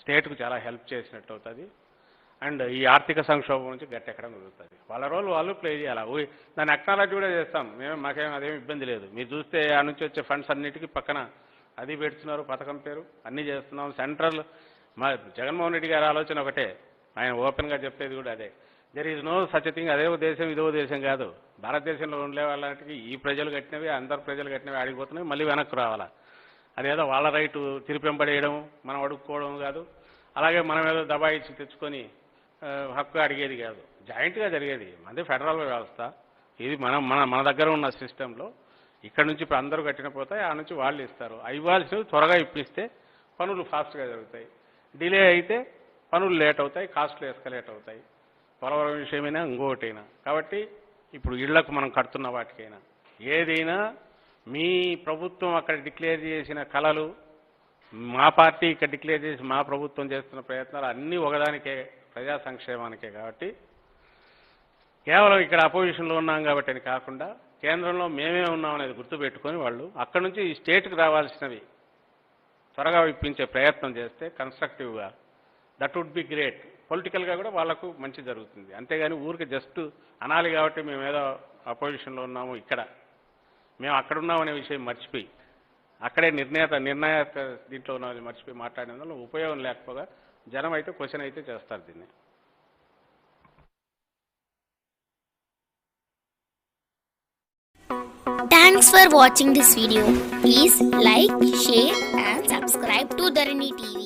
B: స్టేట్కు చాలా హెల్ప్ చేసినట్టు అవుతుంది. అండ్ ఈ ఆర్థిక సంక్షోభం నుంచి గట్టెక్కడం కుదురుతుంది. వాళ్ళ రోల్ వాళ్ళు ప్లే చేయాలి. దాన్ని అక్నాలజీ కూడా చేస్తాం మేము, మాకేం అదేమి ఇబ్బంది లేదు. మీరు చూస్తే ఆ నుంచి వచ్చే ఫండ్స్ అన్నిటికీ పక్కన అది పెడుతున్నారు, పథకం పేరు అన్నీ చేస్తున్నాం. సెంట్రల్ మా జగన్మోహన్ రెడ్డి గారి ఆలోచన ఒకటే, ఆయన ఓపెన్గా చెప్పేది కూడా అదే. There is no such thing అదే దేశం ఇదో దేశం కాదు. భారతదేశంలో ఉండే వాళ్ళకి ఈ ప్రజలు కట్టినవి, అందరు ప్రజలు కట్టినవి ఆడిపోతున్నాయి, మళ్ళీ వెనక్కి రావాలా. అదేదో వాళ్ళ రైటు తిరిపెంపడేయడం, మనం అడుక్కోవడం కాదు. అలాగే మనం ఏదో దబాయిచ్చి తెచ్చుకొని హక్కు అడిగేది కాదు. జాయింట్గా జరిగేది. మనది ఫెడరల్ వ్యవస్థ. ఇది మన దగ్గర ఉన్న సిస్టంలో ఇక్కడ నుంచి ఇప్పుడు అందరూ కట్టిన పోతాయి, ఆ నుంచి వాళ్ళు ఇస్తారు. ఇవ్వాల్సినవి త్వరగా ఇప్పిస్తే పనులు ఫాస్ట్గా జరుగుతాయి. డిలే అయితే పనులు లేట్ అవుతాయి, కాస్ట్లు ఎస్కలేట్ అవుతాయి. పోలవరం విషయమైనా ఇంకొకటైనా. కాబట్టి ఇప్పుడు ఇళ్లకు మనం కడుతున్న వాటికైనా ఏదైనా మీ ప్రభుత్వం అక్కడ డిక్లేర్ చేసిన కళలు, మా పార్టీ ఇక్కడ డిక్లేర్ చేసి మా ప్రభుత్వం చేస్తున్న ప్రయత్నాలు అన్నీ ఒకదానికే, ప్రజా సంక్షేమానికే. కాబట్టి కేవలం ఇక్కడ అపోజిషన్లో ఉన్నాం కాబట్టి అని కాకుండా కేంద్రంలో మేమే ఉన్నాం అనేది గుర్తుపెట్టుకొని వాళ్ళు అక్కడి నుంచి ఈ స్టేట్కి రావాల్సినవి త్వరగా ఇప్పించే ప్రయత్నం చేస్తే కన్స్ట్రక్టివ్గా, దట్ వుడ్ బి గ్రేట్. పొలిటికల్గా కూడా వాళ్ళకు మంచి జరుగుతుంది. అంతేగాని ఊరికి జస్ట్ అనాలి కాబట్టి మేము ఏదో అపోజిషన్లో ఉన్నాము, ఇక్కడ మేము అక్కడ ఉన్నామనే విషయం మర్చిపోయి, అక్కడే నిర్ణాయక దీంట్లో ఉన్న మర్చిపోయి మాట్లాడిన వల్ల ఉపయోగం లేకపోగా జనం అయితే క్వశ్చన్ అయితే చేస్తారు దీన్ని.
C: Thanks for watching this video. Please like, share and subscribe to Dharani TV.